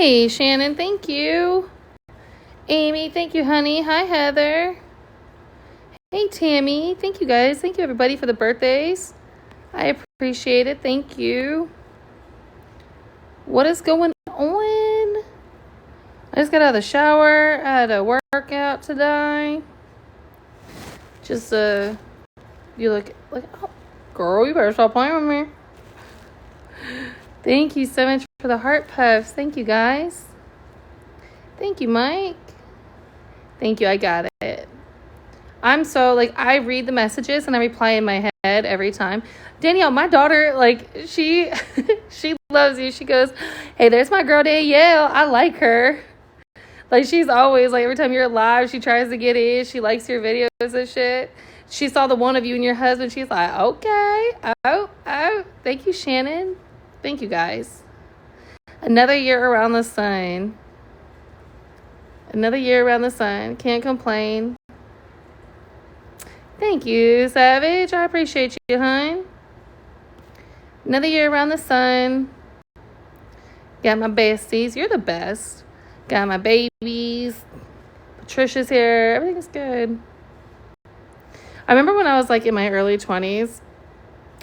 Hey, Shannon, thank you. Amy, thank you, honey. Hi, Heather. Hey, Tammy. Thank you, guys. Thank you, everybody, for the birthdays. I appreciate it. Thank you. What is going on? I just got out of the shower. I had a workout today. Just, you look, oh, girl, you better stop playing with me. Thank you so much for the heart puffs. Thank you, guys. Thank you, Mike. Thank you. I got it. I'm so, I read the messages and I reply in my head every time. Danielle, my daughter, she she loves you. She goes, hey, there's my girl Danielle. I like her. She's always, every time you're live, she tries to get in. She likes your videos and shit. She saw the one of you and your husband. She's like, okay. Oh. Thank you, Shannon. Thank you, guys. Another year around the sun. Another year around the sun. Can't complain. Thank you, Savage. I appreciate you, hon. Another year around the sun. Got my besties. You're the best. Got my babies. Patricia's here. Everything's good. I remember when I was in my early 20s.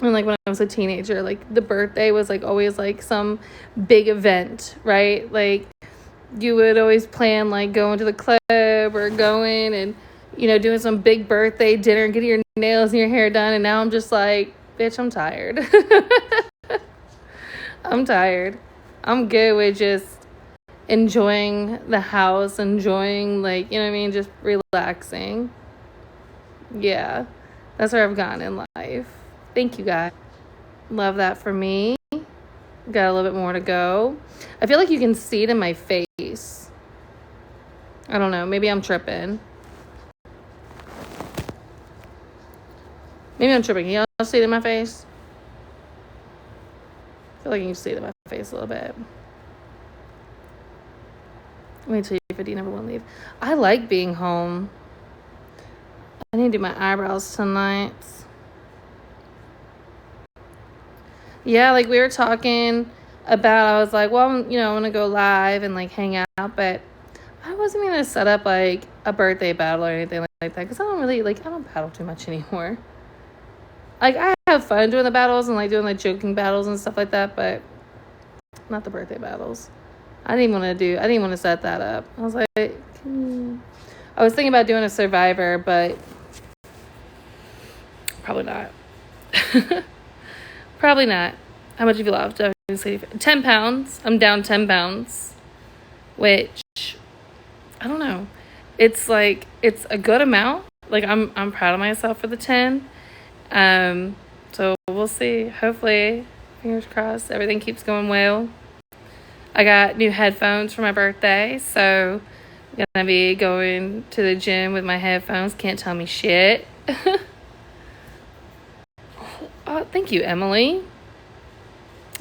And when I was a teenager, the birthday was always some big event, right? You would always plan going to the club or going and doing some big birthday dinner, getting your nails and your hair done. And now I'm just bitch, I'm tired. I'm tired. I'm good with just enjoying the house, enjoying just relaxing. Yeah, that's where I've gone in life. Thank you, guys. Love that for me. Got a little bit more to go. I feel like you can see it in my face. I don't know. Maybe I'm tripping. Can y'all see it in my face? I feel like you can see it in my face a little bit. Wait till you 50 number one leave. I like being home. I need to do my eyebrows tonight. Yeah, we were talking about, I was like, well, I'm going to go live and hang out, but I wasn't going to set up a birthday battle or anything like that, because I don't really, I don't battle too much anymore. I have fun doing the battles and doing joking battles and stuff like that, but not the birthday battles. I didn't want to set that up. I was I was thinking about doing a Survivor, but probably not. Probably not. How much have you lost? 10 pounds. I'm down 10 pounds, which I don't know. It's it's a good amount. I'm proud of myself for the 10. So we'll see. Hopefully, fingers crossed, everything keeps going well. I got new headphones for my birthday, so I'm gonna be going to the gym with my headphones. Can't tell me shit. Oh, thank you, Emily.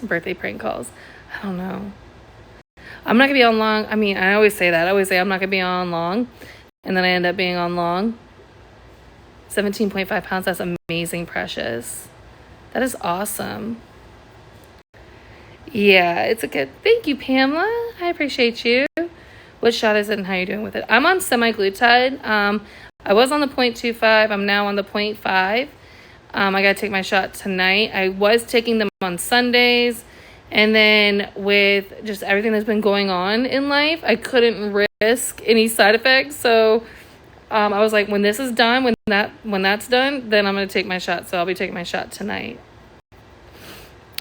Birthday prank calls. I don't know. I'm not going to be on long. I mean, I always say that. I always say I'm not going to be on long. And then I end up being on long. 17.5 pounds. That's amazing, Precious. That is awesome. Yeah, it's a good. Thank you, Pamela. I appreciate you. What shot is it and how are you doing with it? I'm on semaglutide. I was on the 0.25. I'm now on the 0.5. I got to take my shot tonight. I was taking them on Sundays. And then with just everything that's been going on in life, I couldn't risk any side effects. So I was like, when this is done, when that's done, then I'm going to take my shot. So I'll be taking my shot tonight.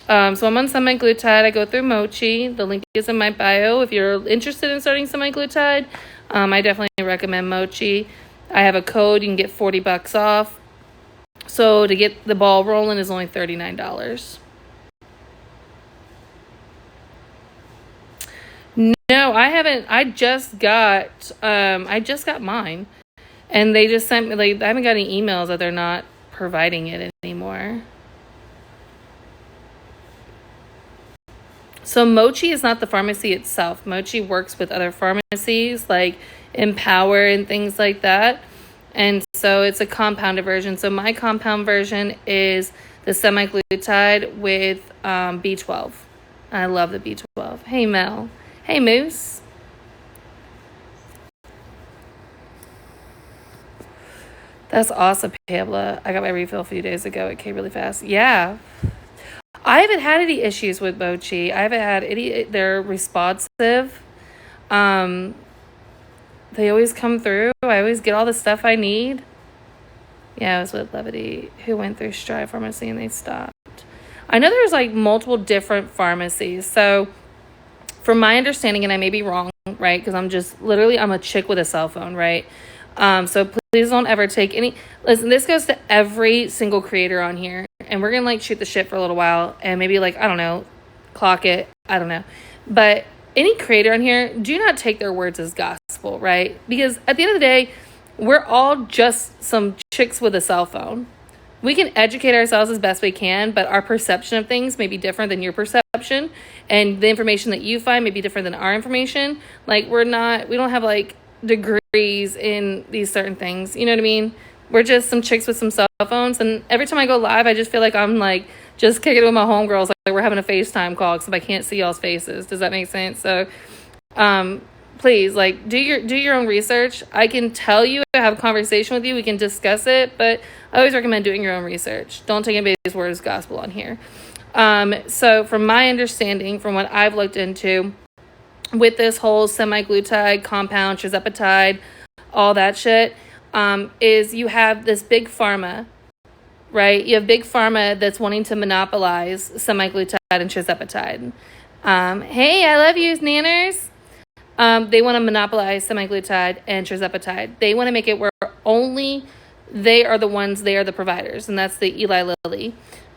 So I'm on semaglutide. I go through Mochi. The link is in my bio. If you're interested in starting semaglutide, I definitely recommend Mochi. I have a code. You can get $40 off. So to get the ball rolling is only $39. No, I haven't. I just got mine, and they just sent me. I haven't got any emails that they're not providing it anymore. So Mochi is not the pharmacy itself. Mochi works with other pharmacies like Empower and things like that. And so it's a compounded version. So my compound version is the semaglutide with B12. I love the B12. Hey, Mel. Hey, Moose. That's awesome, Pamela. I got my refill a few days ago. It came really fast. Yeah. I haven't had any issues with Mochi. I haven't had any. They're responsive. Um, they always come through. I always get all the stuff I need. Yeah, I was with Levity, who went through Strive Pharmacy and they stopped. I know there's like multiple different pharmacies. So, from my understanding, and I may be wrong, right? Because I'm a chick with a cell phone, right? So please don't ever take any. Listen, this goes to every single creator on here, and we're gonna like shoot the shit for a little while, and maybe like I don't know, clock it. I don't know, but any creator on here, do not take their words as gospel, right? Because at the end of the day, we're all just some chicks with a cell phone. We can educate ourselves as best we can, but our perception of things may be different than your perception, and the information that you find may be different than our information. Like we don't have like degrees in these certain things. You know what I mean? We're just some chicks with some cell phones, and every time I go live, I just feel like I'm like just kicking it with my homegirls, like we're having a FaceTime call because I can't see y'all's faces. Does that make sense? So, please, like, do your own research. I can tell you, have a conversation with you, we can discuss it, but I always recommend doing your own research. Don't take anybody's word as gospel on here. So from my understanding, from what I've looked into, with this whole semaglutide compound, tirzepatide, all that shit, is you have this big pharma, right? You have big pharma that's wanting to monopolize semaglutide and tirzepatide. Hey, I love you, Nanners. They want to monopolize semaglutide and tirzepatide. They want to make it where only they are the providers, and that's the Eli Lilly.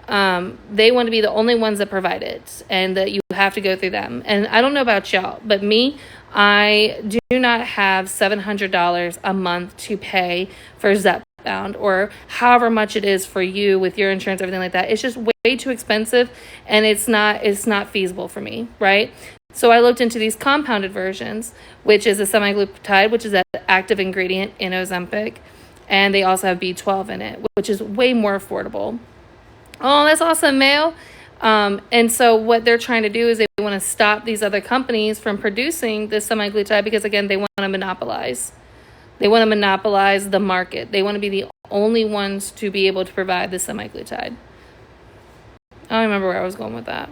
They want to be the only ones that provide it, and that you have to go through them. And I don't know about y'all, but me, I do not have $700 a month to pay for Zepbound, or however much it is for you with your insurance, everything like that. It's just way too expensive, and it's not feasible for me, right? So I looked into these compounded versions, which is a semaglutide, which is an active ingredient in Ozempic, and they also have B12 in it, which is way more affordable. Oh, that's awesome, Mail. And so what they're trying to do is they want to stop these other companies from producing this semaglutide because, again, they want to monopolize. They want to monopolize the market. They want to be the only ones to be able to provide the semaglutide. I don't remember where I was going with that.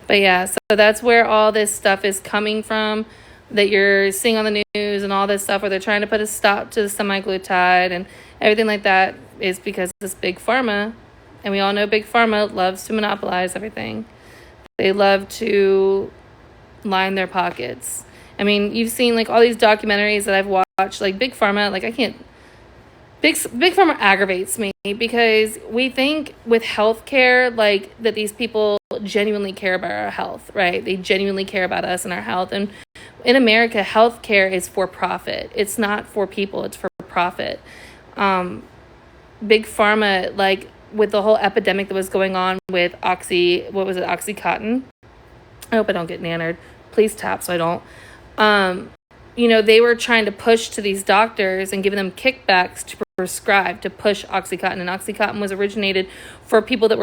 But yeah, so that's where all this stuff is coming from that you're seeing on the news and all this stuff where they're trying to put a stop to the semaglutide and everything like that is because this big pharma, and we all know big pharma loves to monopolize everything. They love to line their pockets. I mean, you've seen like all these documentaries that I've watched, like big pharma, like Big Pharma aggravates me because we think with healthcare, like that these people genuinely care about our health, right? They genuinely care about us and our health. And in America, healthcare is for profit. It's not for people. It's for profit. Big Pharma, like with the whole epidemic that was going on with Oxycontin. I hope I don't get nannered. Please tap so I don't. They were trying to push to these doctors and giving them kickbacks to prescribe, to push Oxycontin. And Oxycontin was originated for people that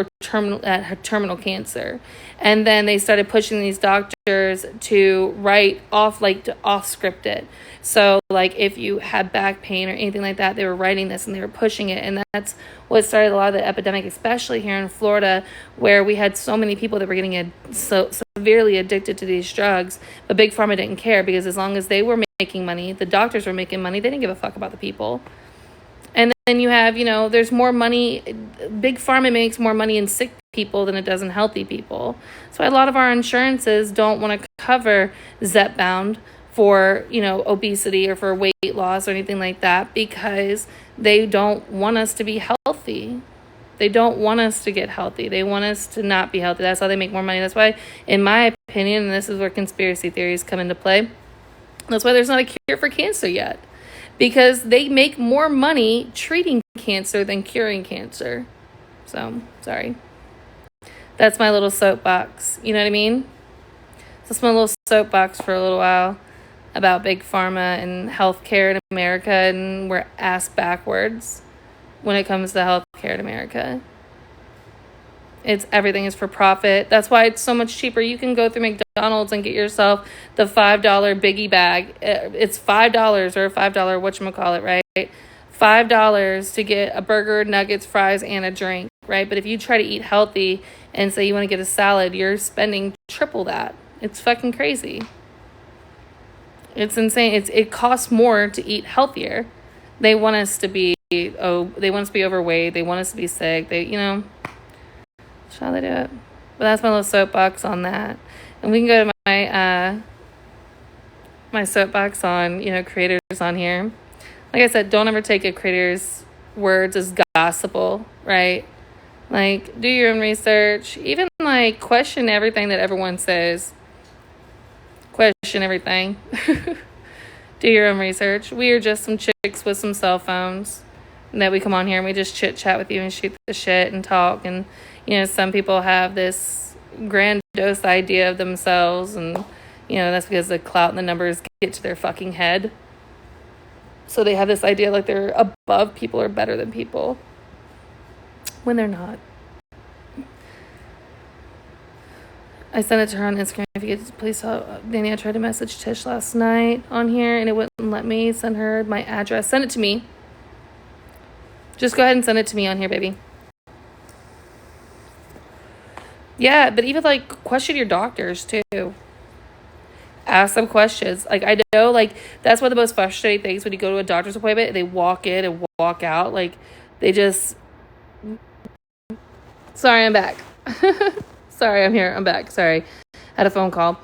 had terminal cancer. And then they started pushing these doctors to write off, to off script it. So like if you had back pain or anything like that, they were writing this and they were pushing it. And that's what started a lot of the epidemic, especially here in Florida, where we had so many people that were getting so severely addicted to these drugs. But Big Pharma didn't care because as long as they were making money, the doctors were making money, they didn't give a fuck about the people. And then you have, there's more money. Big Pharma makes more money in sick people than it does in healthy people. So a lot of our insurances don't want to cover Zepbound for, obesity or for weight loss or anything like that because they don't want us to be healthy. They don't want us to get healthy. They want us to not be healthy. That's how they make more money. That's why, in my opinion, and this is where conspiracy theories come into play, that's why there's not a cure for cancer yet. Because they make more money treating cancer than curing cancer. So, sorry. That's my little soapbox. You know what I mean? That's my little soapbox for a little while about Big Pharma and healthcare in America, and we're ass backwards when it comes to healthcare in America. Everything is for profit. That's why it's so much cheaper. You can go through McDonald's and get yourself the $5 biggie bag. It's $5 or a $5 whatchamacallit, right? $5 to get a burger, nuggets, fries, and a drink, right? But if you try to eat healthy and say you want to get a salad, you're spending triple that. It's fucking crazy. It's insane. It costs more to eat healthier. They want us to be overweight. They want us to be sick. That's how they do it. But that's my little soapbox on that. And we can go to my soapbox on, creators on here. Like I said, don't ever take a creator's words as gospel, right? Like, do your own research. Even, question everything that everyone says. Question everything. Do your own research. We are just some chicks with some cell phones that we come on here and we just chit-chat with you and shoot the shit and talk. And, some people have this grandiose idea of themselves, and, that's because the clout and the numbers get to their fucking head. So they have this idea like they're above people or better than people when they're not. I sent it to her on Instagram. If you could please help. Danny, I tried to message Tish last night on here and it wouldn't let me send her my address. Send it to me. Just go ahead and send it to me on here, baby. Yeah, but even question your doctors too. Ask them questions. I know, that's one of the most frustrating things when you go to a doctor's appointment. They walk in and walk out. They just... Sorry, I'm back. Sorry, I'm here. I'm back. Sorry. Had a phone call.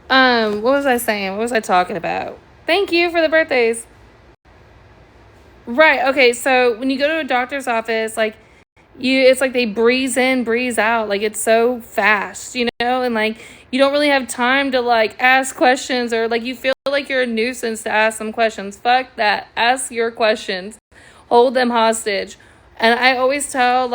What was I saying? What was I talking about? Thank you for the birthdays. Right. Okay, so when you go to a doctor's office, it's like they breeze in, breeze out. It's so fast, and you don't really have time to ask questions, or you feel like you're a nuisance to ask some questions. Fuck that. Ask your questions. Hold them hostage. And I always tell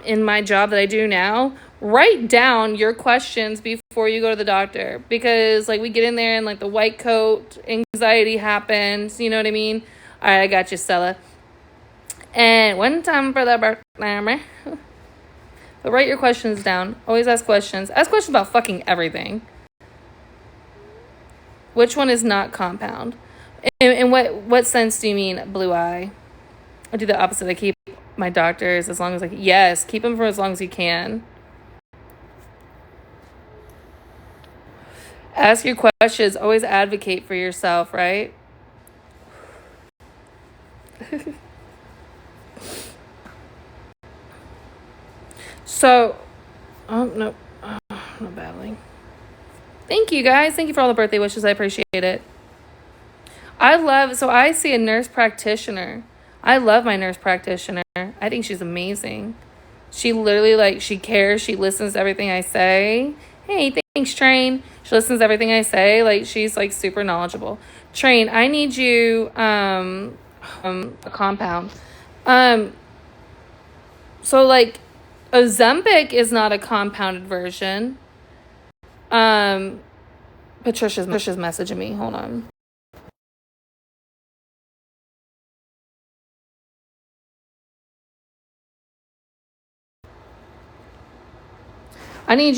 in my job that I do now, write down your questions before you go to the doctor, because we get in there and the white coat anxiety happens. You know what I mean? All right, I got you, Stella. And one time for the birthday. But write your questions down. Always ask questions. Ask questions about fucking everything. Which one is not compound? In what sense do you mean blue eye? I do the opposite. I keep my doctors as long as yes, keep them for as long as you can. Ask your questions. Always advocate for yourself, right? So, no, not battling. Thank you, guys. Thank you for all the birthday wishes. I appreciate it. So I see a nurse practitioner. I love my nurse practitioner. I think she's amazing. She literally, she cares. She listens to everything I say. Hey, thanks, Train. She listens to everything I say. She's, super knowledgeable. Train, I need you, a compound. So, Ozempic is not a compounded version. Patricia's messaging me. Hold on. I need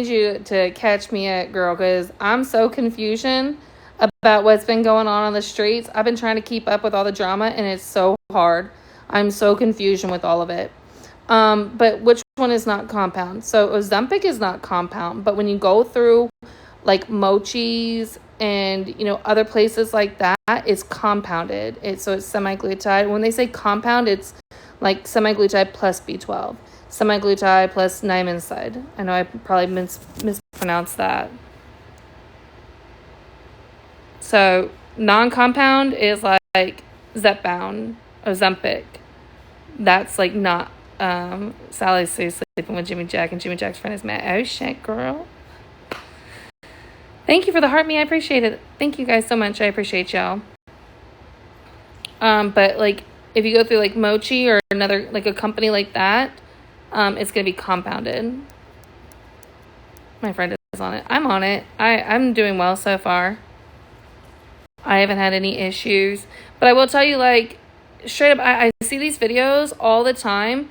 you to catch me up, girl, because I'm so confusion about what's been going on the streets. I've been trying to keep up with all the drama, and it's so hard. I'm so confusion with all of it. But which one is not compound? So Ozempic is not compound, but when you go through Mochi's and other places like that, it's compounded. So it's semaglutide. When they say compound, it's semaglutide plus B12, semaglutide plus niacinamide. I know I probably mispronounced that. So non-compound is Zepbound, Ozempic. That's not. Sally's sleeping with Jimmy Jack, and Jimmy Jack's friend is Matt. Oh shit, girl. Thank you for the heart me. I appreciate it. Thank you guys so much. I appreciate y'all. But if you go through Mochi or another a company like that, it's gonna be compounded. My friend is on it. I'm on it. I'm doing well so far. I haven't had any issues, but I will tell you straight up, I see these videos all the time.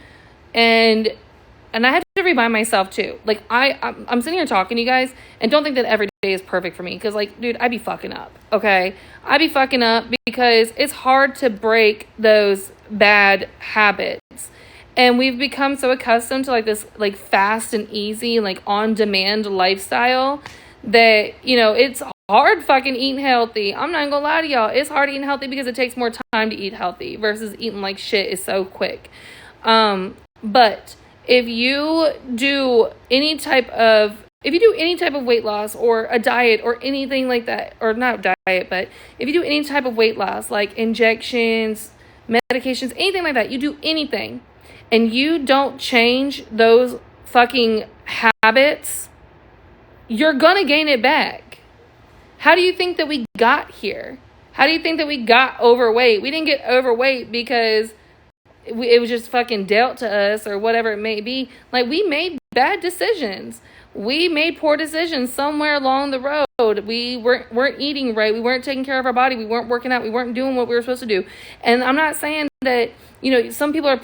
And and I had to remind myself too. Like I'm sitting here talking to you guys, and don't think that every day is perfect for me, because like, dude, I be fucking up. Okay, I be fucking up because it's hard to break those bad habits, and we've become so accustomed to like this like fast and easy, like on demand lifestyle that, you know, it's hard fucking eating healthy. I'm not gonna lie to y'all, it's hard eating healthy because it takes more time to eat healthy versus eating like shit is so quick. But if you do any type of weight loss or a diet or anything like that, or not diet, but if you do any type of weight loss, like injections, medications, anything like that, you do anything and you don't change those fucking habits, you're gonna gain it back. How do you think that we got here? How do you think that we got overweight? We didn't get overweight because it was just fucking dealt to us or whatever it may be. Like, we made bad decisions. We made poor decisions somewhere along the road. We weren't eating right. We weren't taking care of our body. We weren't working out. We weren't doing what we were supposed to do. And I'm not saying that, you know, some people are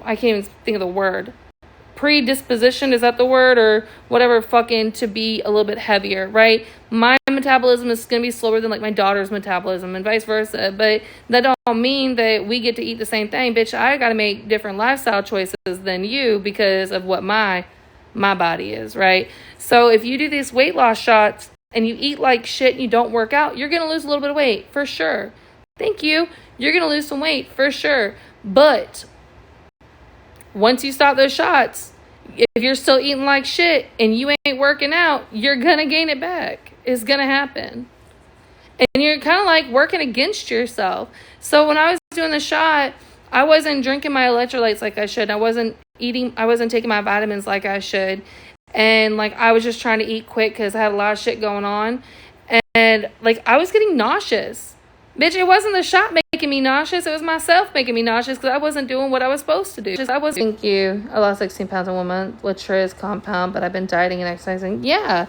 I can't even think of the word. Predisposition, is that the word, or whatever, fucking to be a little bit heavier, right? My metabolism is going to be slower than like my daughter's metabolism and vice versa, but that don't mean that we get to eat the same thing. Bitch, I got to make different lifestyle choices than you because of what my body is, right? So if you do these weight loss shots and you eat like shit and you don't work out, you're going to lose a little bit of weight for sure. Thank you. You're going to lose some weight for sure. But once you stop those shots, if you're still eating like shit and you ain't working out, you're going to gain it back. It's going to happen. And you're kind of like working against yourself. So when I was doing the shot, I wasn't drinking my electrolytes like I should. I wasn't taking my vitamins like I should. And like, I was just trying to eat quick because I had a lot of shit going on. And like, I was getting nauseous. Bitch, it wasn't the shot making me nauseous. It was myself making me nauseous because I wasn't doing what I was supposed to do. Thank you. I lost 16 pounds in 1 month, which is compound, but I've been dieting and exercising. Yeah,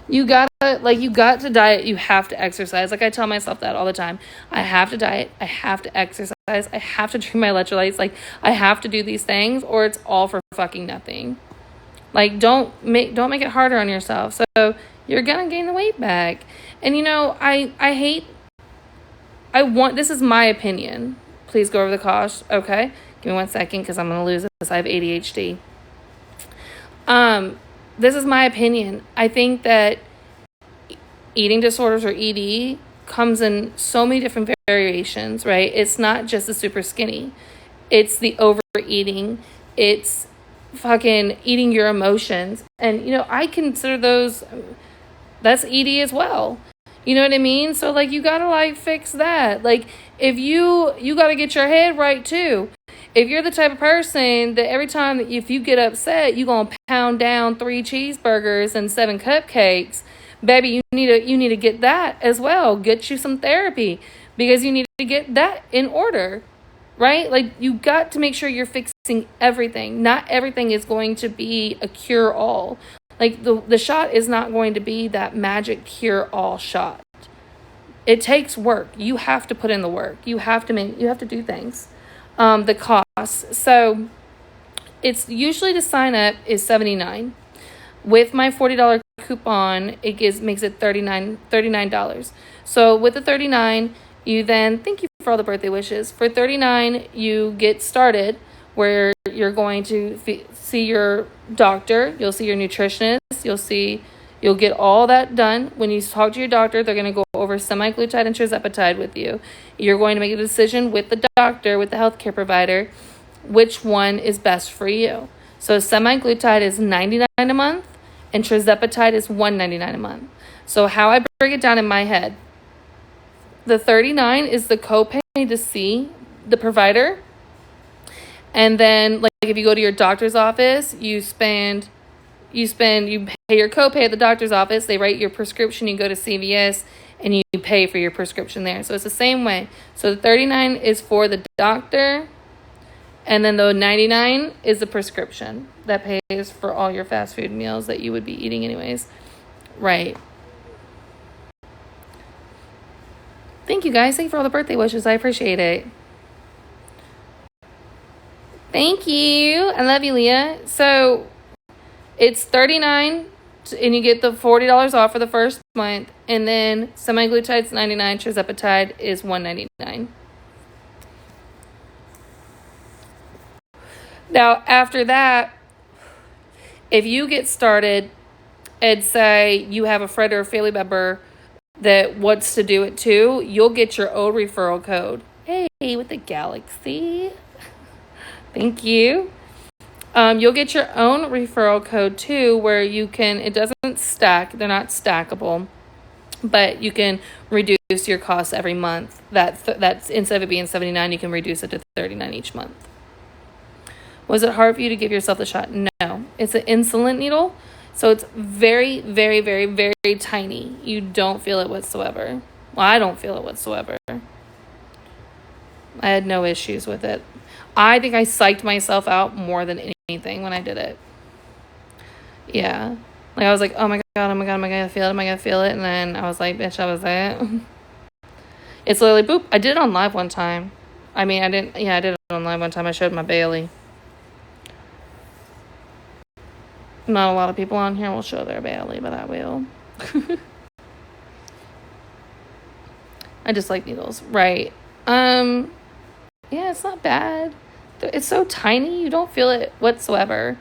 you got to diet. You have to exercise. Like, I tell myself that all the time. I have to diet. I have to exercise. I have to drink my electrolytes. Like, I have to do these things or it's all for fucking nothing. Like, don't make it harder on yourself. So you're going to gain the weight back. And, you know, this is my opinion. Please go over the cost. Okay. Give me 1 second because I'm going to lose this. I have ADHD. This is my opinion. I think that eating disorders, or ED, comes in so many different variations, right? It's not just the super skinny. It's the overeating. It's fucking eating your emotions. And, you know, I consider that's ED as well. You know what I mean? So, like, you gotta, like, fix that. Like, if you gotta get your head right, too. If you're the type of person that every time if you get upset, you gonna pound down 3 cheeseburgers and 7 cupcakes, baby, you need to get that as well. Get you some therapy because you need to get that in order, right? Like, you got to make sure you're fixing everything. Not everything is going to be a cure-all. Like, the shot is not going to be that magic cure-all shot. It takes work. You have to put in the work. You have to do things. The cost. So, it's usually to sign up is $79. With my $40 coupon, it makes it $39. So, with the $39, you then, thank you for all the birthday wishes. For $39, you get started where you're going to see your doctor, you'll see your nutritionist, you'll get all that done. When you talk to your doctor, they're going to go over semaglutide and tirzepatide with you. You're going to make a decision with the doctor, with the healthcare provider, which one is best for you. So semaglutide is $99 a month and tirzepatide is $199 a month. So how I break it down in my head, the $39 is the copay to see the provider. And then, like, if you go to your doctor's office, you pay your copay at the doctor's office. They write your prescription. You go to CVS and you pay for your prescription there. So it's the same way. So the $39 is for the doctor, and then the $99 is the prescription that pays for all your fast food meals that you would be eating anyways. Right. Thank you guys. Thank you for all the birthday wishes. I appreciate it. Thank you. I love you, Leah. So it's $39 and you get the $40 off for the first month. And then semaglutide's $99, tirzepatide is $199. Now, after that, if you get started and say you have a friend or a family member that wants to do it too, you'll get your own referral code. Hey, with the galaxy. Thank you. You'll get your own referral code too, where you can, it doesn't stack, they're not stackable, but you can reduce your costs every month. That's instead of it being $79, you can reduce it to $39 each month. Was it hard for you to give yourself the shot? No. It's an insulin needle, so it's very, very, very, very tiny. You don't feel it whatsoever. Well, I don't feel it whatsoever. I had no issues with it. I think I psyched myself out more than anything when I did it. Yeah. Like, I was like, oh my God, am I going to feel it? Am I going to feel it? And then I was like, bitch, I was it. It's literally, boop. I did it on live one time. I did it on live one time. I showed my Bailey. Not a lot of people on here will show their Bailey, but I will. I just like needles. Right. Yeah, it's not bad. It's so tiny, you don't feel it whatsoever.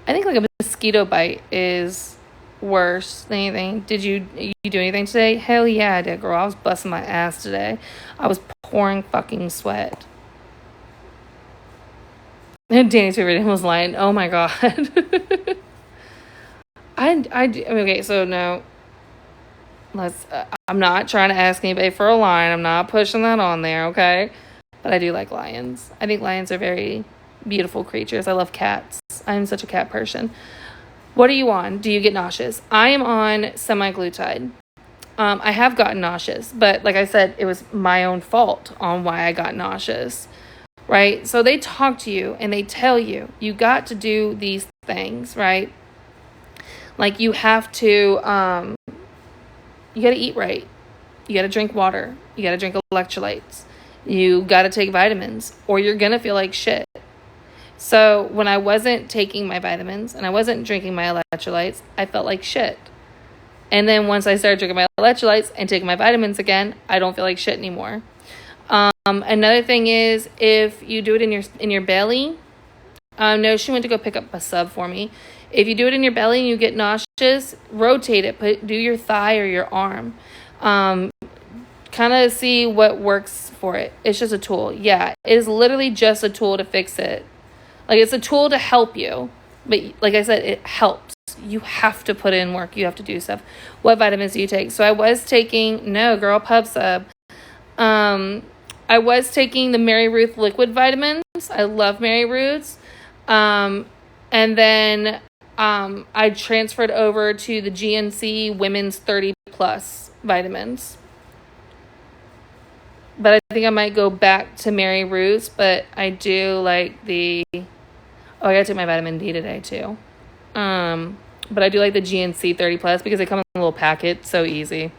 I think like a mosquito bite is worse than anything. Did you do anything today? Hell yeah, I did, girl. I was busting my ass today. I was pouring fucking sweat. And Danny's favorite name was Lion. Oh my God. Okay, so no. I'm not trying to ask anybody for a lion. I'm not pushing that on there, okay? But I do like lions. I think lions are very beautiful creatures. I love cats. I'm such a cat person. What are you on? Do you get nauseous? I am on semaglutide. I have gotten nauseous, but like I said, it was my own fault on why I got nauseous, right? So they talk to you and they tell you, you got to do these things, right? Like you have to, you got to eat right. You got to drink water. You got to drink electrolytes. You got to take vitamins or you're going to feel like shit. So when I wasn't taking my vitamins and I wasn't drinking my electrolytes, I felt like shit. And then once I started drinking my electrolytes and taking my vitamins again, I don't feel like shit anymore. Another thing is if you do it in your belly, no, she went to go pick up a sub for me. If you do it in your belly and you get nauseous, rotate it. Do your thigh or your arm. Kind of see what works for it. It's just a tool. Yeah, it is literally just a tool to fix it. Like, it's a tool to help you. But like I said, it helps. You have to put in work. You have to do stuff. What vitamins do you take? So I was taking, no, girl, Pub Sub. I was taking the Mary Ruth liquid vitamins. I love Mary Ruth's. And then I transferred over to the GNC Women's 30 Plus vitamins. But I think I might go back to Mary Ruth's. But I do like the... Oh, I gotta take my vitamin D today, too. But I do like the GNC 30 Plus because they come in a little packet. So easy.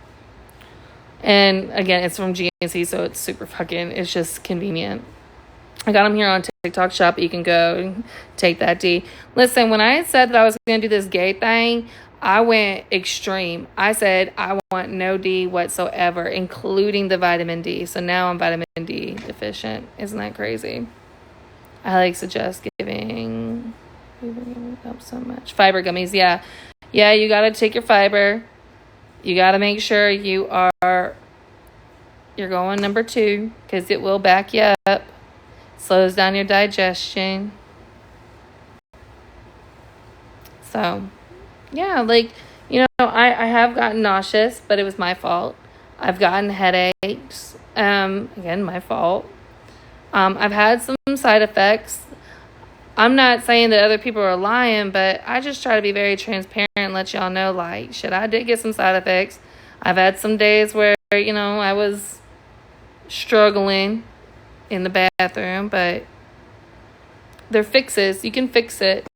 And again, it's from GNC, so it's super fucking... It's just convenient. I got them here on TikTok Shop. You can go and take that D. Listen, when I said that I was going to do this gay thing, I went extreme. I said I want no D whatsoever, including the vitamin D. So now I'm vitamin D deficient. Isn't that crazy? I suggest giving up so much. Fiber gummies, yeah. Yeah, you got to take your fiber. You got to make sure you're going number 2 because it will back you up. Slows down your digestion. So, yeah, I have gotten nauseous, but it was my fault. I've gotten headaches. Again, my fault. I've had some side effects. I'm not saying that other people are lying, but I just try to be very transparent and let y'all know, shit, I did get some side effects. I've had some days where, I was struggling in the bathroom, but they're fixes. You can fix it.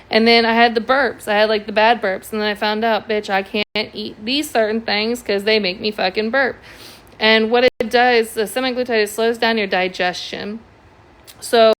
And then I had the burps. I had the bad burps. And then I found out, bitch, I can't eat these certain things because they make me fucking burp. And what it does, the semaglutide, it slows down your digestion. So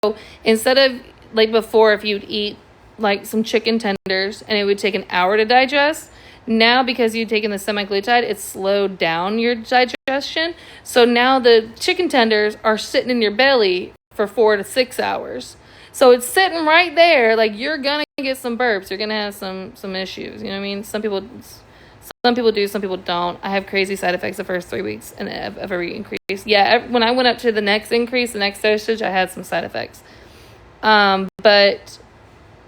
instead of like before, if you'd eat like some chicken tenders and it would take an hour to digest, now because you've taken the semaglutide, it's slowed down your digestion. So now the chicken tenders are sitting in your belly for 4 to 6 hours. So it's sitting right there, like you're gonna get some burps, you're gonna have some issues. You know what I mean? Some people do, some people don't. I have crazy side effects the first 3 weeks and of every increase. Yeah, when I went up to the next increase, the next dosage, I had some side effects. But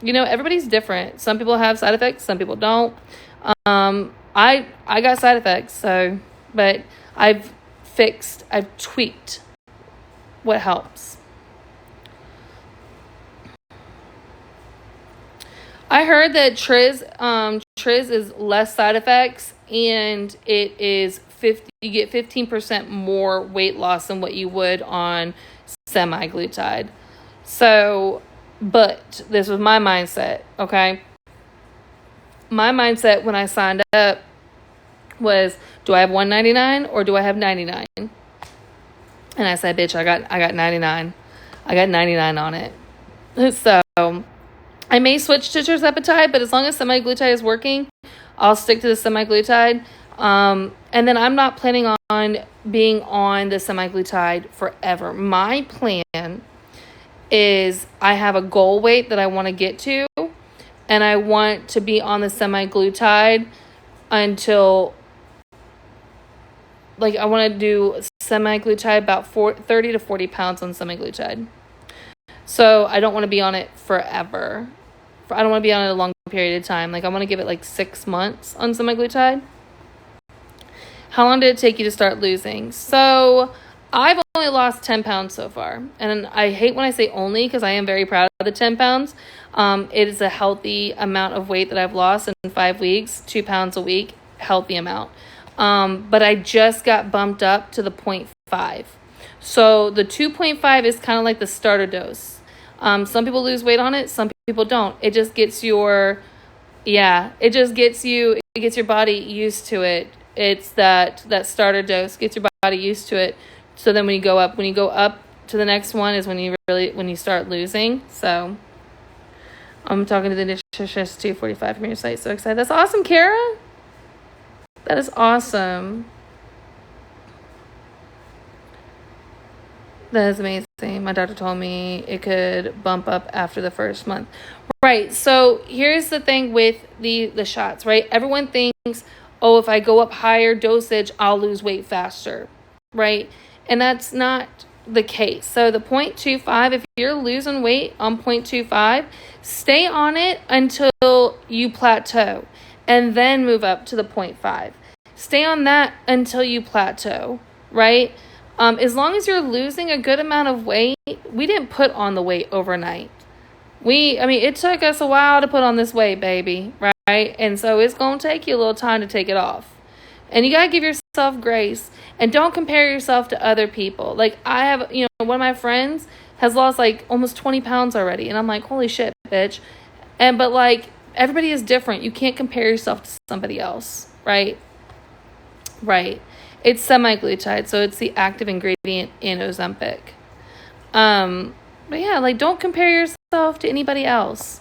you know, everybody's different. Some people have side effects, some people don't. I got side effects, so, but I've tweaked what helps. I heard that Triz is less side effects, and it is you get 15% more weight loss than what you would on semaglutide. So, but this was my mindset, okay? My mindset when I signed up was, do I have $199 or do I have $99? And I said, bitch, I got $99. I got $99 on it. So I may switch to tirzepatide, but as long as semaglutide is working, I'll stick to the semaglutide. And then I'm not planning on being on the semaglutide forever. My plan is I have a goal weight that I want to get to, and I want to be on the semaglutide until, like, I want to do semaglutide about 30 to 40 pounds on semaglutide. So I don't want to be on it forever. I don't want to be on it a long period of time. Like, I want to give it like 6 months on semaglutide. How long did it take you to start losing? So I've only lost 10 pounds so far. And I hate when I say only, because I am very proud of the 10 pounds. It is a healthy amount of weight that I've lost in 5 weeks, 2 pounds a week, healthy amount. But I just got bumped up to the 0.5. So the 2.5 is kind of like the starter dose. Some people lose weight on it, some people don't. It just gets it gets your body used to it. It's that starter dose gets your body used to it. So then when you go up to the next one is when you start losing. So I'm talking to the nutritionist 245 from your site. So excited. That's awesome, Kara. That is awesome. That is amazing. My doctor told me it could bump up after the first month. Right. So here's the thing with the shots, right? Everyone thinks, oh, if I go up higher dosage, I'll lose weight faster, right? And that's not the case. So the 0.25, if you're losing weight on 0.25, stay on it until you plateau and then move up to the 0.5. Stay on that until you plateau, right? As long as you're losing a good amount of weight, we didn't put on the weight overnight. It took us a while to put on this weight, baby, right? And so it's going to take you a little time to take it off. And you got to give yourself grace. And don't compare yourself to other people. Like, I have, one of my friends has lost like almost 20 pounds already. And I'm like, holy shit, bitch. But like, everybody is different. You can't compare yourself to somebody else, right? Right. It's semaglutide, so it's the active ingredient in Ozempic. But yeah, like, don't compare yourself to anybody else.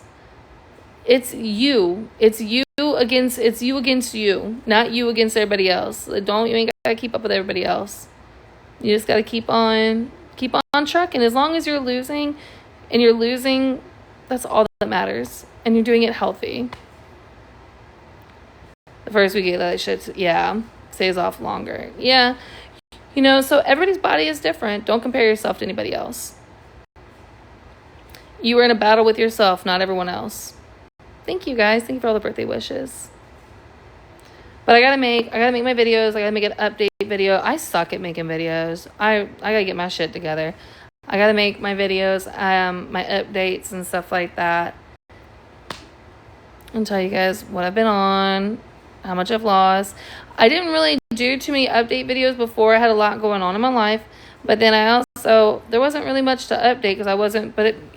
It's you. It's you against you, not you against everybody else. You ain't gotta keep up with everybody else. You just gotta keep on trucking. As long as you're losing, that's all that matters. And you're doing it healthy. The first week of that shit, stays off longer. Yeah. So everybody's body is different. Don't compare yourself to anybody else. You are in a battle with yourself, not everyone else. Thank you, guys. Thank you for all the birthday wishes. But I gotta make my videos. I gotta make an update video. I suck at making videos. I gotta get my shit together. I gotta make my videos, my updates and stuff like that. And tell you guys what I've been on, how much I've lost. I didn't really do too many update videos before. I had a lot going on in my life. But then there wasn't really much to update because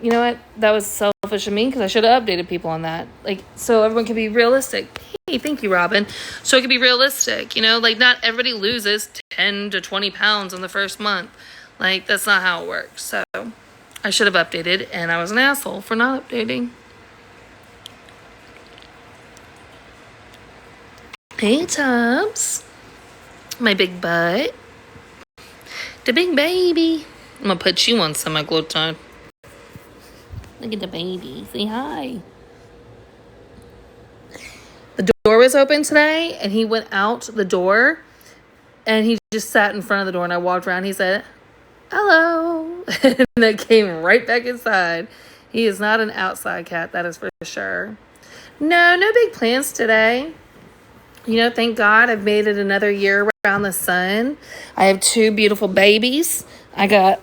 you know what? That was selfish of me because I should have updated people on that. Like, so everyone can be realistic. Hey, thank you, Robin. So it can be realistic, like not everybody loses 10 to 20 pounds in the first month. Like, that's not how it works. So I should have updated, and I was an asshole for not updating. Hey, Tubbs. My big butt. The big baby. I'm gonna put you on semi-glutide. Look at the baby. Say hi. The door was open today, and he went out the door, and he just sat in front of the door, and I walked around. He said, hello. And then came right back inside. He is not an outside cat, that is for sure. No big plans today. Thank God I've made it another year around the sun. I have 2 beautiful babies. I got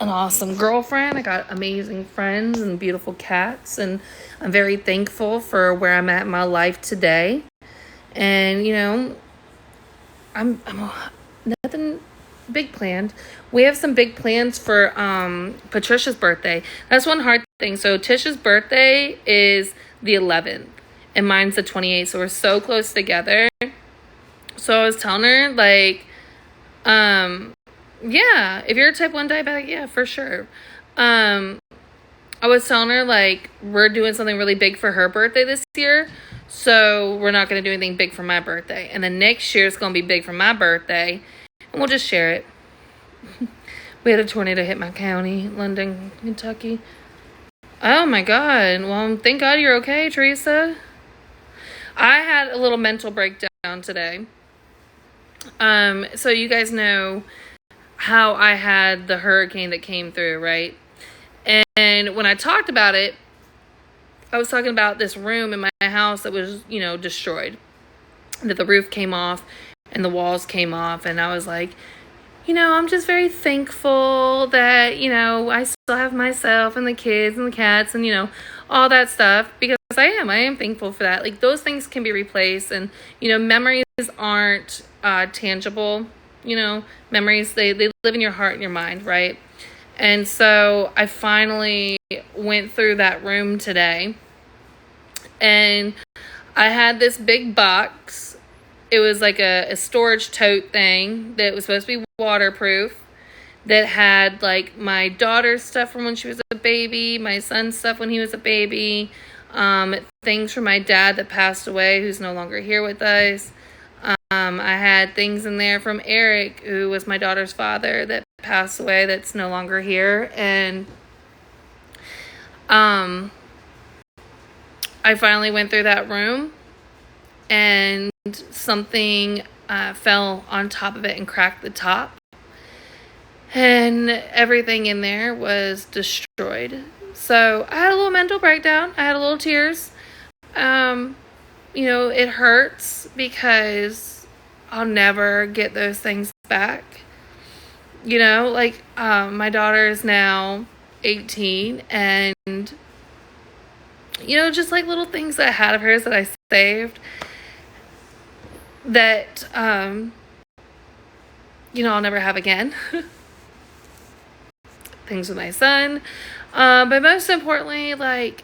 an awesome girlfriend. I got amazing friends and beautiful cats. And I'm very thankful for where I'm at in my life today. And, I'm nothing big planned. We have some big plans for Patricia's birthday. That's one hard thing. So Tisha's birthday is the 11th. And mine's the 28th, so we're so close together. So I was telling her, like, yeah, if you're a type 1 diabetic, yeah, for sure. I was telling her, like, we're doing something really big for her birthday this year, so we're not going to do anything big for my birthday. And then next year, it's going to be big for my birthday, and we'll just share it. We had a tornado hit my county, London, Kentucky. Oh, my God. Well, thank God you're okay, Teresa. I had a little mental breakdown today. So you guys know how I had the hurricane that came through, right? And when I talked about it, I was talking about this room in my house that was, destroyed. That the roof came off and the walls came off. And I was like, I'm just very thankful that, I still have myself and the kids and the cats and, all that stuff. Because I am thankful for that. Like, those things can be replaced. And, memories aren't tangible. Memories, they live in your heart and your mind, right? And so I finally went through that room today. And I had this big box. It was like a storage tote thing that was supposed to be waterproof. That had, like, my daughter's stuff from when she was a baby, my son's stuff when he was a baby, things from my dad that passed away, who's no longer here with us. I had things in there from Eric, who was my daughter's father, that passed away, that's no longer here. And I finally went through that room, and something fell on top of it and cracked the top. And everything in there was destroyed. So I had a little mental breakdown. I had a little tears. It hurts because I'll never get those things back. My daughter is now 18. And, just like little things that I had of hers that I saved. That, I'll never have again. Things with my son, but most importantly, like,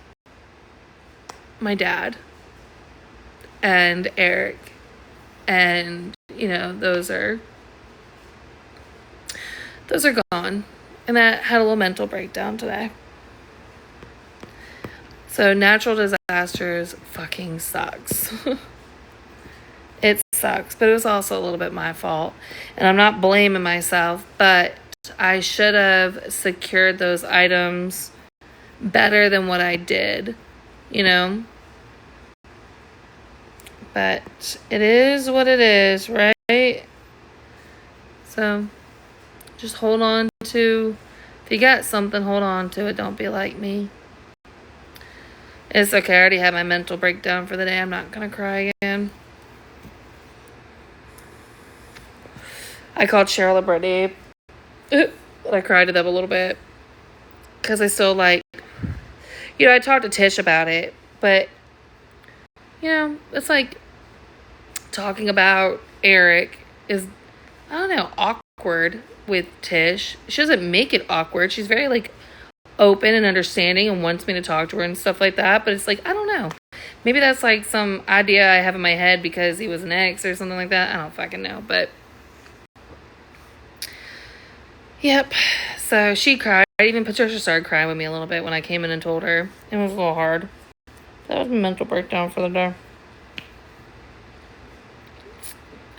my dad and Eric, and those are gone. And that had a little mental breakdown today. So natural disasters fucking sucks. It sucks, but it was also a little bit my fault, and I'm not blaming myself, but I should have secured those items better than what I did, But it is what it is, right? So just hold on to, if you got something, hold on to it. Don't be like me. It's okay. I already had my mental breakdown for the day. I'm not going to cry again. I called Cheryl and Brittany. I cried to them a little bit because I still I talked to Tish about it, but it's like talking about Eric is, I don't know, awkward with Tish. She doesn't make it awkward. She's very open and understanding and wants me to talk to her and stuff like that, but it's I don't know. Maybe that's some idea I have in my head because he was an ex or something like that. I don't fucking know, but yep. So she cried Even Patricia started crying with me a little bit when I came in and told her. It was a little hard. That was my mental breakdown for the day.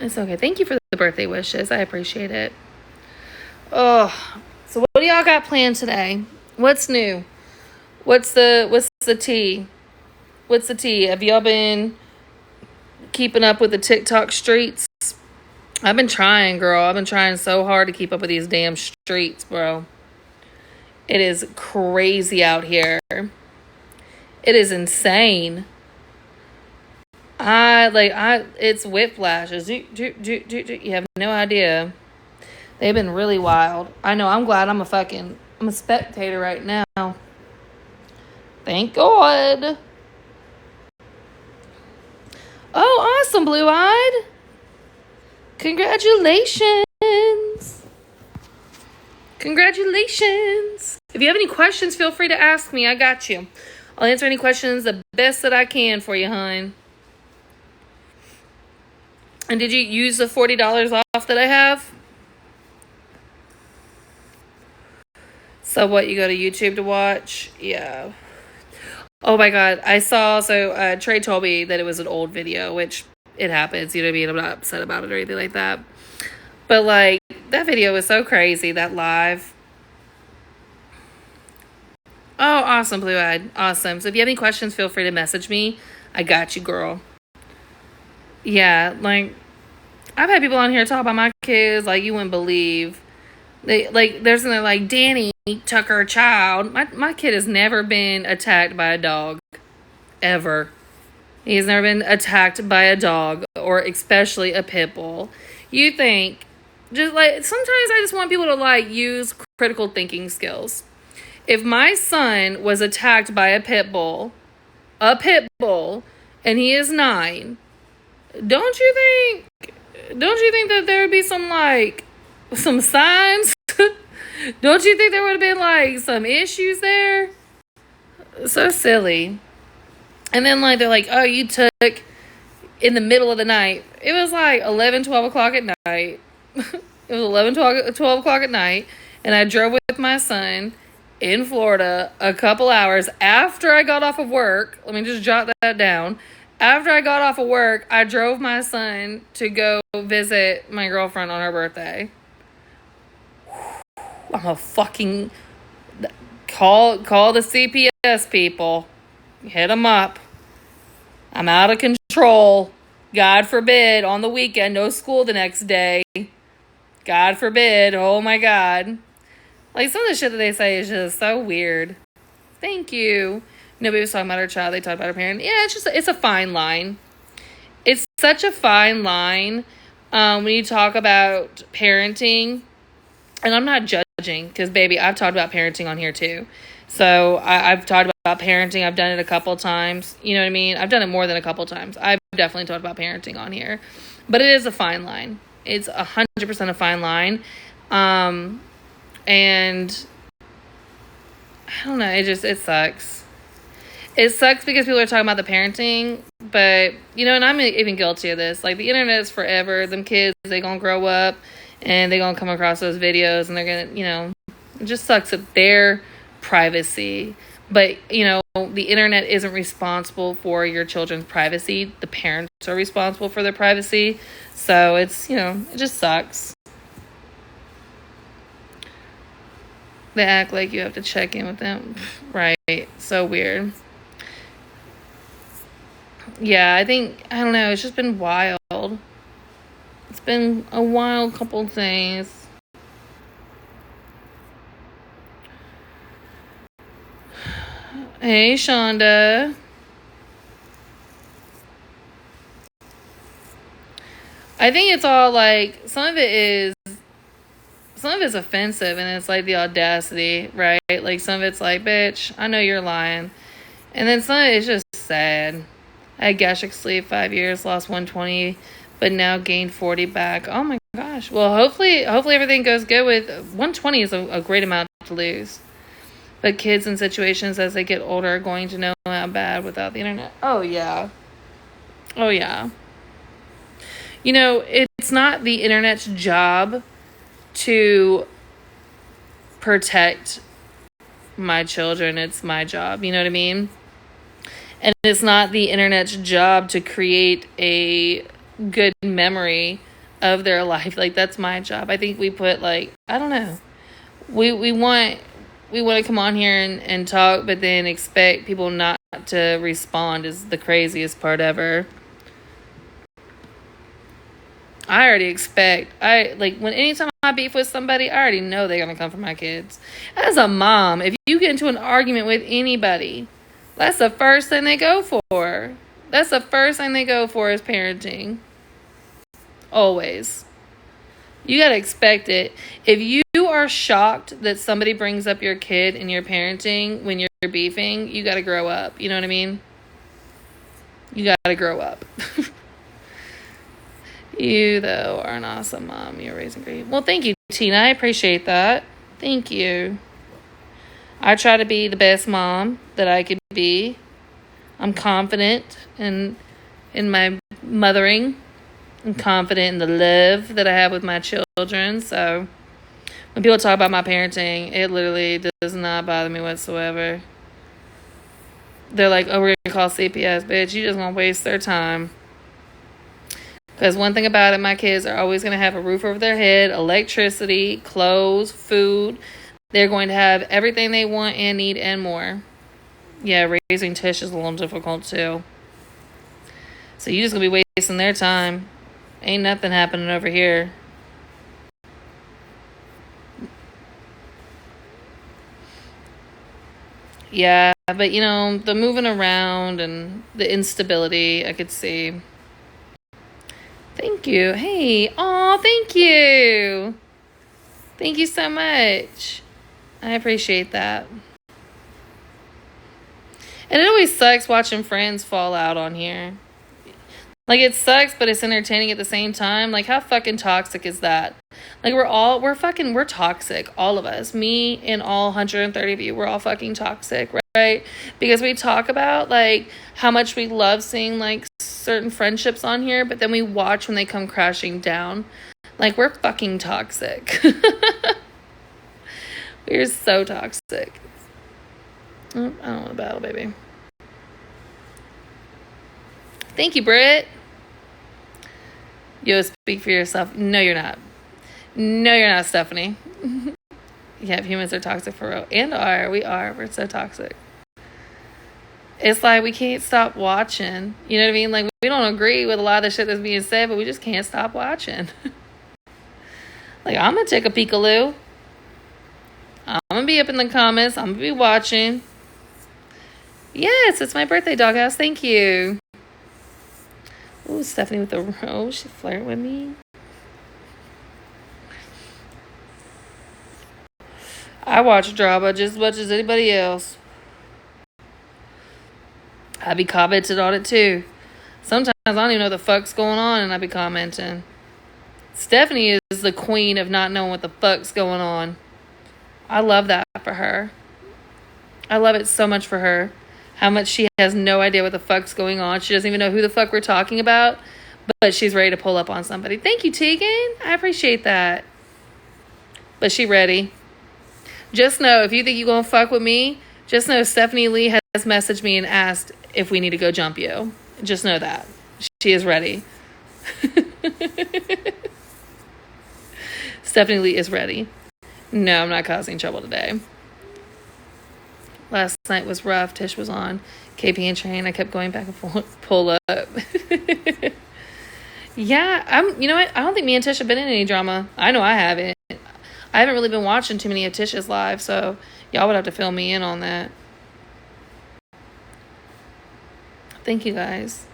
It's okay. Thank you for the birthday wishes. I appreciate it. Oh, so what do y'all got planned today? What's new? What's the tea? What's the tea? Have y'all been keeping up with the TikTok streets? I've been trying, girl. I've been trying so hard to keep up with these damn streets, bro. It is crazy out here. It is insane. It's whiplashes. You have no idea. They've been really wild. I know. I'm glad I'm a spectator right now. Thank God. Oh, awesome, Blue-Eyed. Congratulations. Congratulations. If you have any questions, feel free to ask me. I got you. I'll answer any questions the best that I can for you, hon. And did you use the $40 off that I have? So what, you go to YouTube to watch? Yeah. Oh my God. I saw, Trey told me that it was an old video, which it happens. You know what I mean? I'm not upset about it or anything like that. But like, that video was so crazy, that live. Oh, awesome, Blue-Eyed. Awesome. So if you have any questions, feel free to message me. I got you, girl. Yeah, like, I've had people on here talk about my kids like you wouldn't believe. They're like, Danny took her child. My kid has never been attacked by a dog. Ever. He's never been attacked by a dog, or especially a pit bull. You think, just like, sometimes I just want people to like use critical thinking skills. If my son was attacked by a pit bull, and he is 9, don't you think that there would be some signs? Don't you think there would have been like some issues there? So silly. And then like they're like, oh, you took in the middle of the night. It was like 11, 12 o'clock at night. It was 11, 12 o'clock at night. And I drove with my son in Florida a couple hours after I got off of work. Let me just jot that down. After I got off of work, I drove my son to go visit my girlfriend on her birthday. I'm a fucking... Call the CPS people. Hit them up. I'm out of control. God forbid, on the weekend, no school the next day. God forbid. Oh my God. Like, some of the shit that they say is just so weird. Thank you. Nobody was talking about her child. They talked about her parent. Yeah, it's a fine line. It's such a fine line when you talk about parenting. And I'm not judging, because, baby, I've talked about parenting on here, too. So, I've talked about parenting. I've done it a couple times. You know what I mean? I've done it more than a couple times. I've definitely talked about parenting on here. But it is a fine line. It's 100% a fine line. And I don't know. It sucks. It sucks because people are talking about the parenting. But, you know, and I'm even guilty of this. Like, the internet is forever. Them kids, they gonna grow up. And they're going to come across those videos and they're going to, you know, it just sucks at their privacy. But, you know, the internet isn't responsible for your children's privacy. The parents are responsible for their privacy. So it's, you know, it just sucks. They act like you have to check in with them. Right. So weird. Yeah, I don't know. It's just been wild. It's been a wild couple days. Hey, Shonda. I think it's all like, some of it's offensive, and it's like the audacity, right? Like, some of it's like, bitch, I know you're lying. And then some of it's just sad. I had gastric sleeve 5 years, lost 120, but now gained 40 back. Oh my gosh. Well, hopefully everything goes good with 120 is a great amount to lose. But kids in situations as they get older are going to know how bad without the internet. Oh yeah. Oh yeah. You know, it's not the internet's job to protect my children. It's my job. You know what I mean? And it's not the internet's job to create a good memory of their life. Like, that's my job. I think we put, like, I don't know. We want to come on here and talk, but then expect people not to respond is the craziest part ever. I already expect, anytime I beef with somebody, I already know they're going to come for my kids. As a mom, if you get into an argument with anybody, that's the first thing they go for. That's the first thing they go for is parenting. Always. You got to expect it. If you are shocked that somebody brings up your kid in your parenting when you're beefing, you got to grow up. You know what I mean? You got to grow up. You, though, are an awesome mom. You're raising great. Well, thank you, Tina. I appreciate that. Thank you. I try to be the best mom that I could be. I'm confident in my mothering. I'm confident in the love that I have with my children. So when people talk about my parenting, it literally does not bother me whatsoever. They're like, oh, we're going to call CPS. Bitch, you just going to waste their time. Because one thing about it, my kids are always going to have a roof over their head, electricity, clothes, food. They're going to have everything they want and need and more. Yeah, raising Tish is a little difficult too. So you're just going to be wasting their time. Ain't nothing happening over here. Yeah, but the moving around and the instability, I could see. Thank you. Hey, oh, thank you. Thank you so much. I appreciate that. And it always sucks watching friends fall out on here. Like, it sucks, but it's entertaining at the same time. Like, how fucking toxic is that? Like, we're toxic. All of us. Me and all 130 of you, we're all fucking toxic, right? Because we talk about, like, how much we love seeing, like, certain friendships on here, but then we watch when they come crashing down. Like, we're fucking toxic. We're so toxic. Oh, I don't want to battle, baby. Thank you, Britt. Yo, speak for yourself. No, you're not. No, you're not, Stephanie. Yeah, humans are toxic for real. And we're so toxic. It's like we can't stop watching. You know what I mean? Like, we don't agree with a lot of the shit that's being said, but we just can't stop watching. Like, I'm going to take a peekaloo. I'm going to be up in the comments. I'm going to be watching. Yes, it's my birthday, doghouse. Thank you. Ooh, Stephanie with the rose. She flirting with me. I watch drama just as much as anybody else. I be commenting on it too. Sometimes I don't even know what the fuck's going on and I be commenting. Stephanie is the queen of not knowing what the fuck's going on. I love that for her. I love it so much for her. How much she has no idea what the fuck's going on. She doesn't even know who the fuck we're talking about, but she's ready to pull up on somebody. Thank you, Tegan. I appreciate that. But she ready. Just know, if you think you're going to fuck with me, just know Stephanie Lee has messaged me and asked if we need to go jump you. Just know that. She is ready. Stephanie Lee is ready. No, I'm not causing trouble today. Last night was rough. Tish was on KP and Train. I kept going back and forth. Pull up. Yeah, you know what? I don't think me and Tish have been in any drama. I know I haven't. I haven't really been watching too many of Tish's lives, so y'all would have to fill me in on that. Thank you, guys.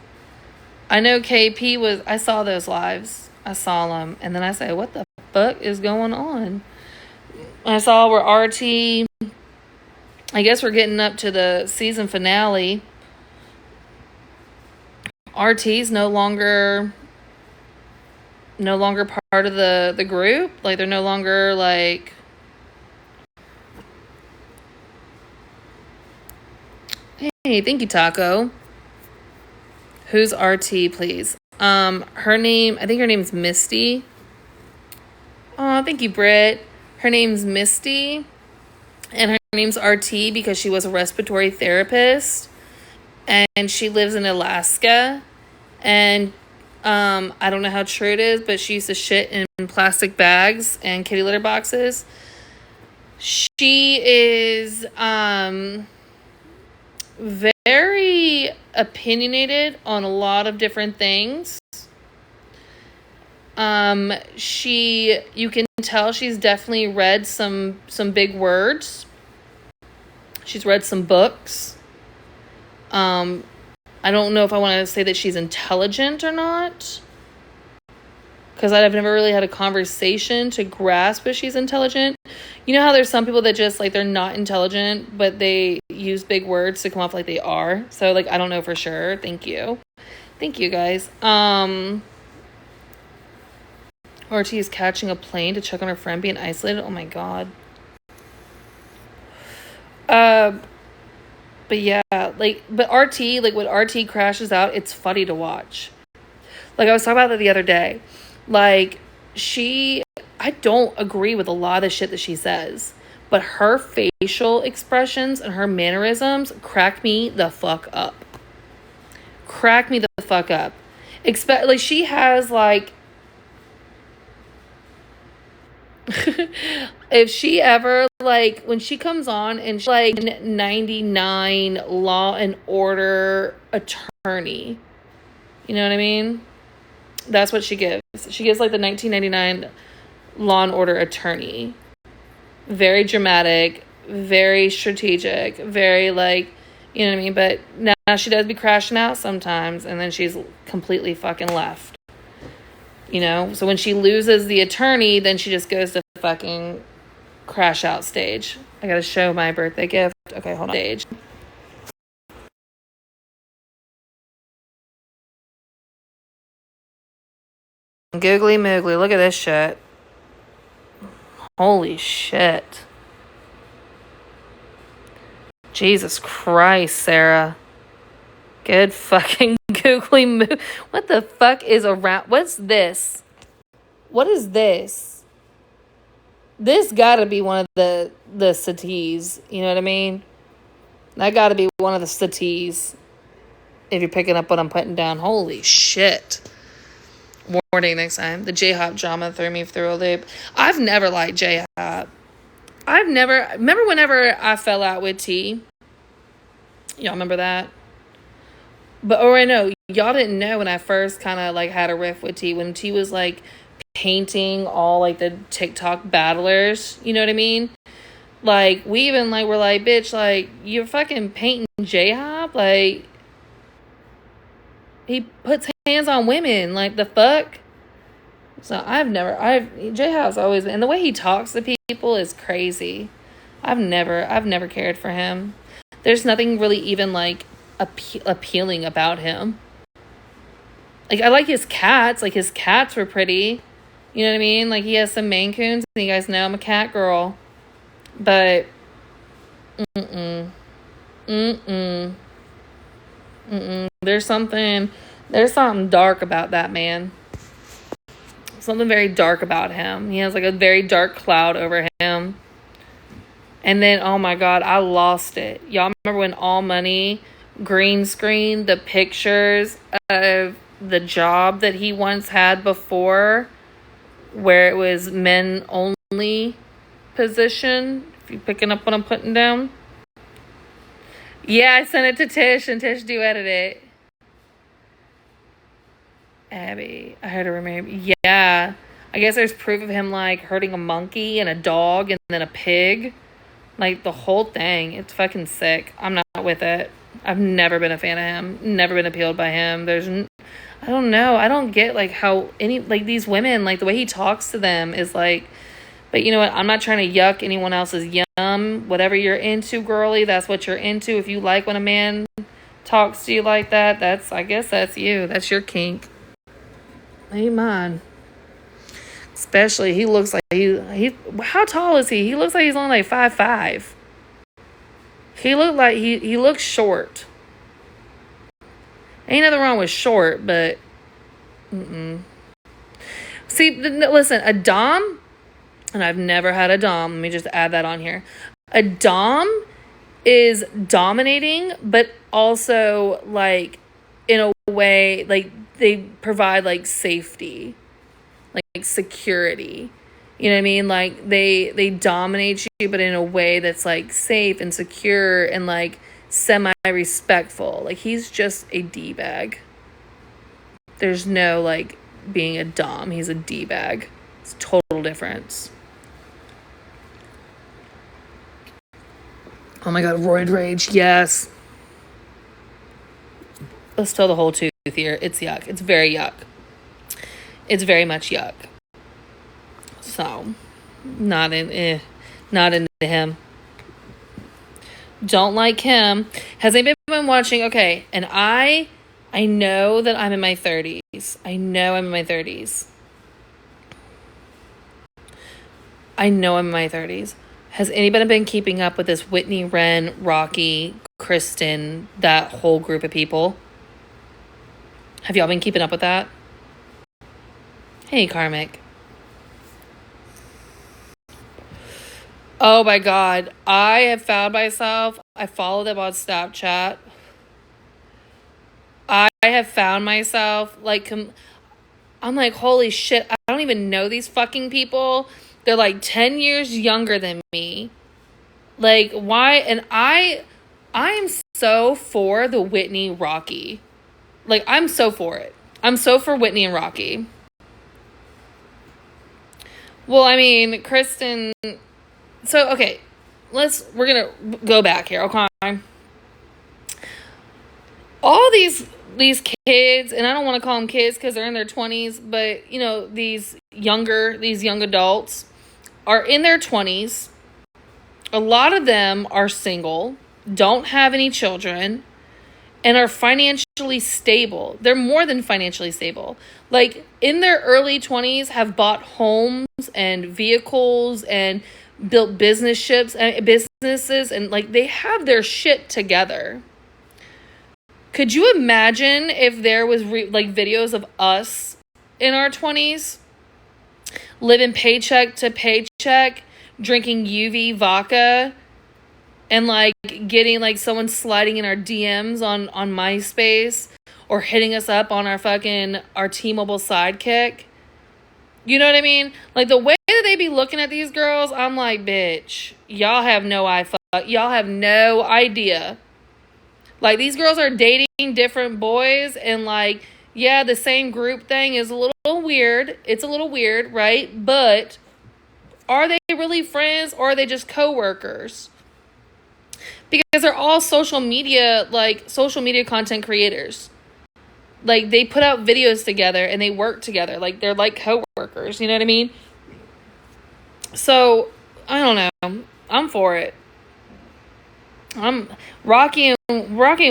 I know KP was... I saw those lives. I saw them. And then I said, what the fuck is going on? I saw where RT... I guess we're getting up to the season finale. RT's no longer part of the group. Like, they're no longer, like... Hey, thank you, Taco. Who's RT, please? Her name... I think her name's Misty. Oh, thank you, Britt. Her name's Misty. And her name's RT because she was a respiratory therapist, and she lives in Alaska. And I don't know how true it is, but she used to shit in plastic bags and kitty litter boxes. She is very opinionated on a lot of different things. You can tell she's definitely read some big words. She's read some books. I don't know if I want to say that she's intelligent or not, because I've never really had a conversation to grasp if she's intelligent. You know how there's some people that just, like, they're not intelligent, but they use big words to come off like they are. So, like, I don't know for sure. Thank you, guys. RT is catching a plane to check on her friend being isolated. Oh my god. But yeah, but RT, when RT crashes out, it's funny to watch. Like, I was talking about that the other day. Like, I don't agree with a lot of the shit that she says, but her facial expressions and her mannerisms crack me the fuck up. Like, she has, like, if she ever, like, when she comes on and she's like 99 Law and Order attorney, you know what I mean? That's what she gives. She gives, like, the 1999 Law and Order attorney. Very dramatic, very strategic, very, like, you know what I mean? But now she does be crashing out sometimes, and then she's completely fucking left. You know? So when she loses the attorney, then she just goes to fucking crash out stage. I gotta show my birthday gift. Okay, hold on. Stage. Googly moogly, look at this shit. Holy shit. Jesus Christ, Sarah. Good fucking googly moo. What the fuck is around? What's this? What is this? This gotta be one of the settees. You know what I mean? That gotta be one of the settees. If you're picking up what I'm putting down. Holy shit. Warning next time. The J-Hop drama threw me through a loop. I've never liked J-Hop. Remember whenever I fell out with T? Y'all remember that? I know, y'all didn't know when I first kind of, like, had a riff with T, when T was, like, painting all, like, the TikTok battlers, you know what I mean? Like, we even, like, were like, bitch, like, you're fucking painting J-Hop? Like, he puts hands on women, like, the fuck? So J-Hop's always, and the way he talks to people is crazy. I've never cared for him. There's nothing really even, like, appealing about him. Like, I like his cats. Like, his cats were pretty. You know what I mean? Like, he has some Maine Coons, and you guys know I'm a cat girl. But, There's something dark about that man. Something very dark about him. He has, like, a very dark cloud over him. And then, oh my god, I lost it. Y'all remember when All Money green screen the pictures of the job that he once had before, where it was men only position? If you're picking up what I'm putting down. Yeah, I sent it to Tish, and Tish duetted it. Abby, I had to remember. Yeah, I guess there's proof of him, like, hurting a monkey and a dog and then a pig. Like, the whole thing. It's fucking sick. I'm not with it. I've never been a fan of him. Never been appealed by him. I don't know. I don't get, like, how these women, like, the way he talks to them is, like, but you know what? I'm not trying to yuck anyone else's yum. Whatever you're into, girly, that's what you're into. If you like when a man talks to you like that, I guess that's you. That's your kink. Amen. Especially, he looks like he how tall is he? He looks like he's only, like, 5'5". He looks short. Ain't nothing wrong with short, but See, listen, a dom, and I've never had a dom. Let me just add that on here. A dom is dominating, but also like in a way like they provide like safety, like security. You know what I mean? Like they dominate you, but in a way that's like safe and secure and like semi-respectful. Like he's just a D-bag. There's no like being a dom. He's a D-bag. It's a total difference. Oh my god, roid rage, yes. Let's tell the whole truth here. It's yuck. It's very yuck. It's very much yuck. So, not into him. Don't like him. Has anybody been watching? Okay, and I know that I'm in my 30s. I know I'm in my 30s. Has anybody been keeping up with this Whitney, Ren, Rocky, Kristen, that whole group of people? Have y'all been keeping up with that? Hey, Karmic. Oh my god. I have found myself. I follow them on Snapchat. I have found myself like I'm like, holy shit, I don't even know these fucking people. They're like 10 years younger than me. Like, why? And I'm so for the Whitney Rocky. Like, I'm so for it. I'm so for Whitney and Rocky. Well, I mean, Kristen. So, okay. We're going to go back here, okay? All these kids, and I don't want to call them kids because they're in their 20s, but, you know, these young adults are in their 20s. A lot of them are single, don't have any children, and are financially stable. They're more than financially stable. Like, in their early 20s, have bought homes and vehicles and built businesses, and, like, they have their shit together. Could you imagine if there was, videos of us in our 20s? Living paycheck to paycheck, drinking UV vodka, and like getting like someone sliding in our DMs on MySpace or hitting us up on our T-Mobile Sidekick. You know what I mean? Like the way that they be looking at these girls, I'm like, bitch, y'all have no idea. Like these girls are dating different boys and like, yeah, the same group thing is a little weird. It's a little weird, right? But are they really friends or are they just coworkers? Because they're all social media content creators. Like they put out videos together and they work together. Like they're like coworkers, you know what I mean? So, I don't know. I'm for it. I'm Rocky and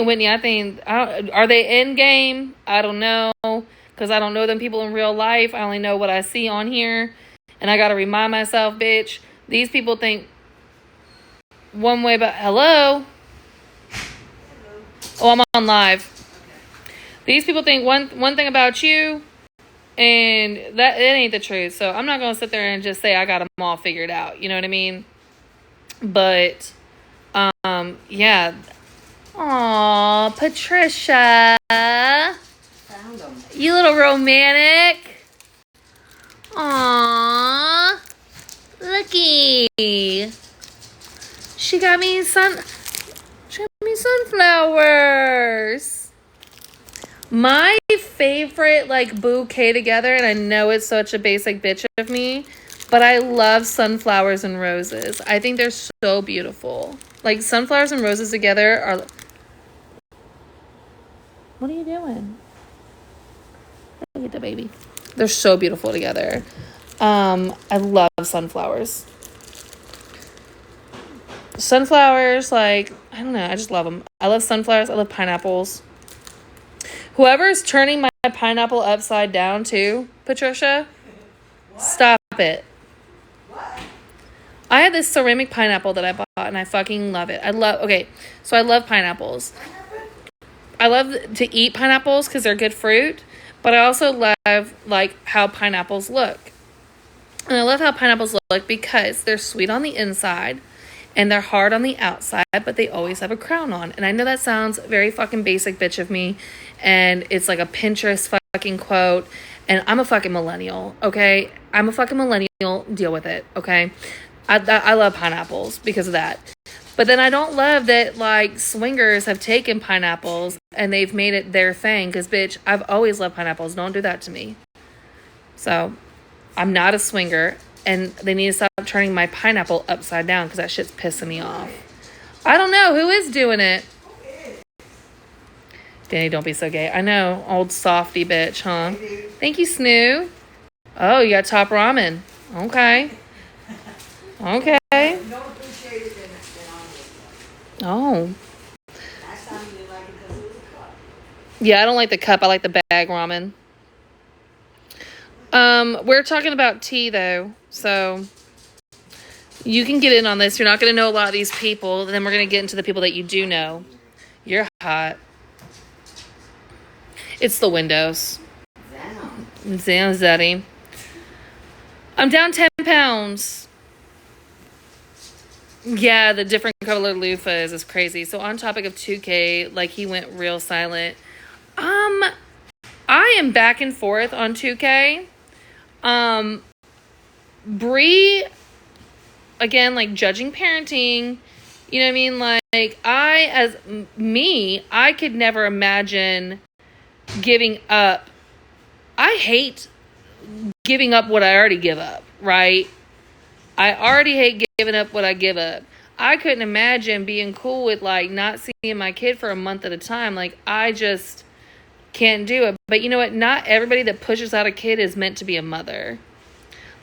Whitney, I think, are they in game? I don't know. Because I don't know them people in real life. I only know what I see on here. And I got to remind myself, bitch, these people think one way about... Hello? Oh, I'm on live. These people think one thing about you, and that it ain't the truth. So I'm not going to sit there and just say I got them all figured out. You know what I mean? But, yeah. Aw, Patricia. Found them. You little romantic. Aw. Looky. She got me sunflowers. My favorite, bouquet together, and I know it's such a basic bitch of me, but I love sunflowers and roses. I think they're so beautiful. Like, sunflowers and roses together are... What are you doing? Look at the baby. They're so beautiful together. I love sunflowers. Sunflowers, I don't know. I just love them. I love sunflowers. I love pineapples. Whoever's turning my pineapple upside down too, Patricia, what? Stop it. What? I had this ceramic pineapple that I bought and I fucking love it. I love pineapples. I love to eat pineapples because they're good fruit, but I also love how pineapples look. And I love how pineapples look because they're sweet on the inside and they're hard on the outside, but they always have a crown on. And I know that sounds very fucking basic bitch of me, and it's like a Pinterest fucking quote, and I'm a fucking millennial, okay? I'm a fucking millennial. Deal with it, okay? I love pineapples because of that. But then I don't love that, like, swingers have taken pineapples and they've made it their thing. Because, bitch, I've always loved pineapples. Don't do that to me. So, I'm not a swinger. And they need to stop turning my pineapple upside down because that shit's pissing me off. I don't know. Who is doing it? Danny, don't be so gay. I know. Old softy bitch, huh? Thank you, Snoo. Oh, you got top ramen. Okay. Okay. Oh. Yeah, I don't like the cup. I like the bag ramen. We're talking about tea, though. So, you can get in on this. You're not going to know a lot of these people. Then we're going to get into the people that you do know. You're hot. It's the windows. Damn, Zeddy. I'm down 10 pounds. Yeah, the different color loofahs is crazy. So on topic of 2K, like he went real silent. I am back and forth on 2K. Bree, again, like judging parenting, you know what I mean? Like I could never imagine giving up. I hate giving up what I already give up, right? I already hate giving up what I give up. I couldn't imagine being cool with, like, not seeing my kid for a month at a time. Like, I just can't do it. But you know what? Not everybody that pushes out a kid is meant to be a mother.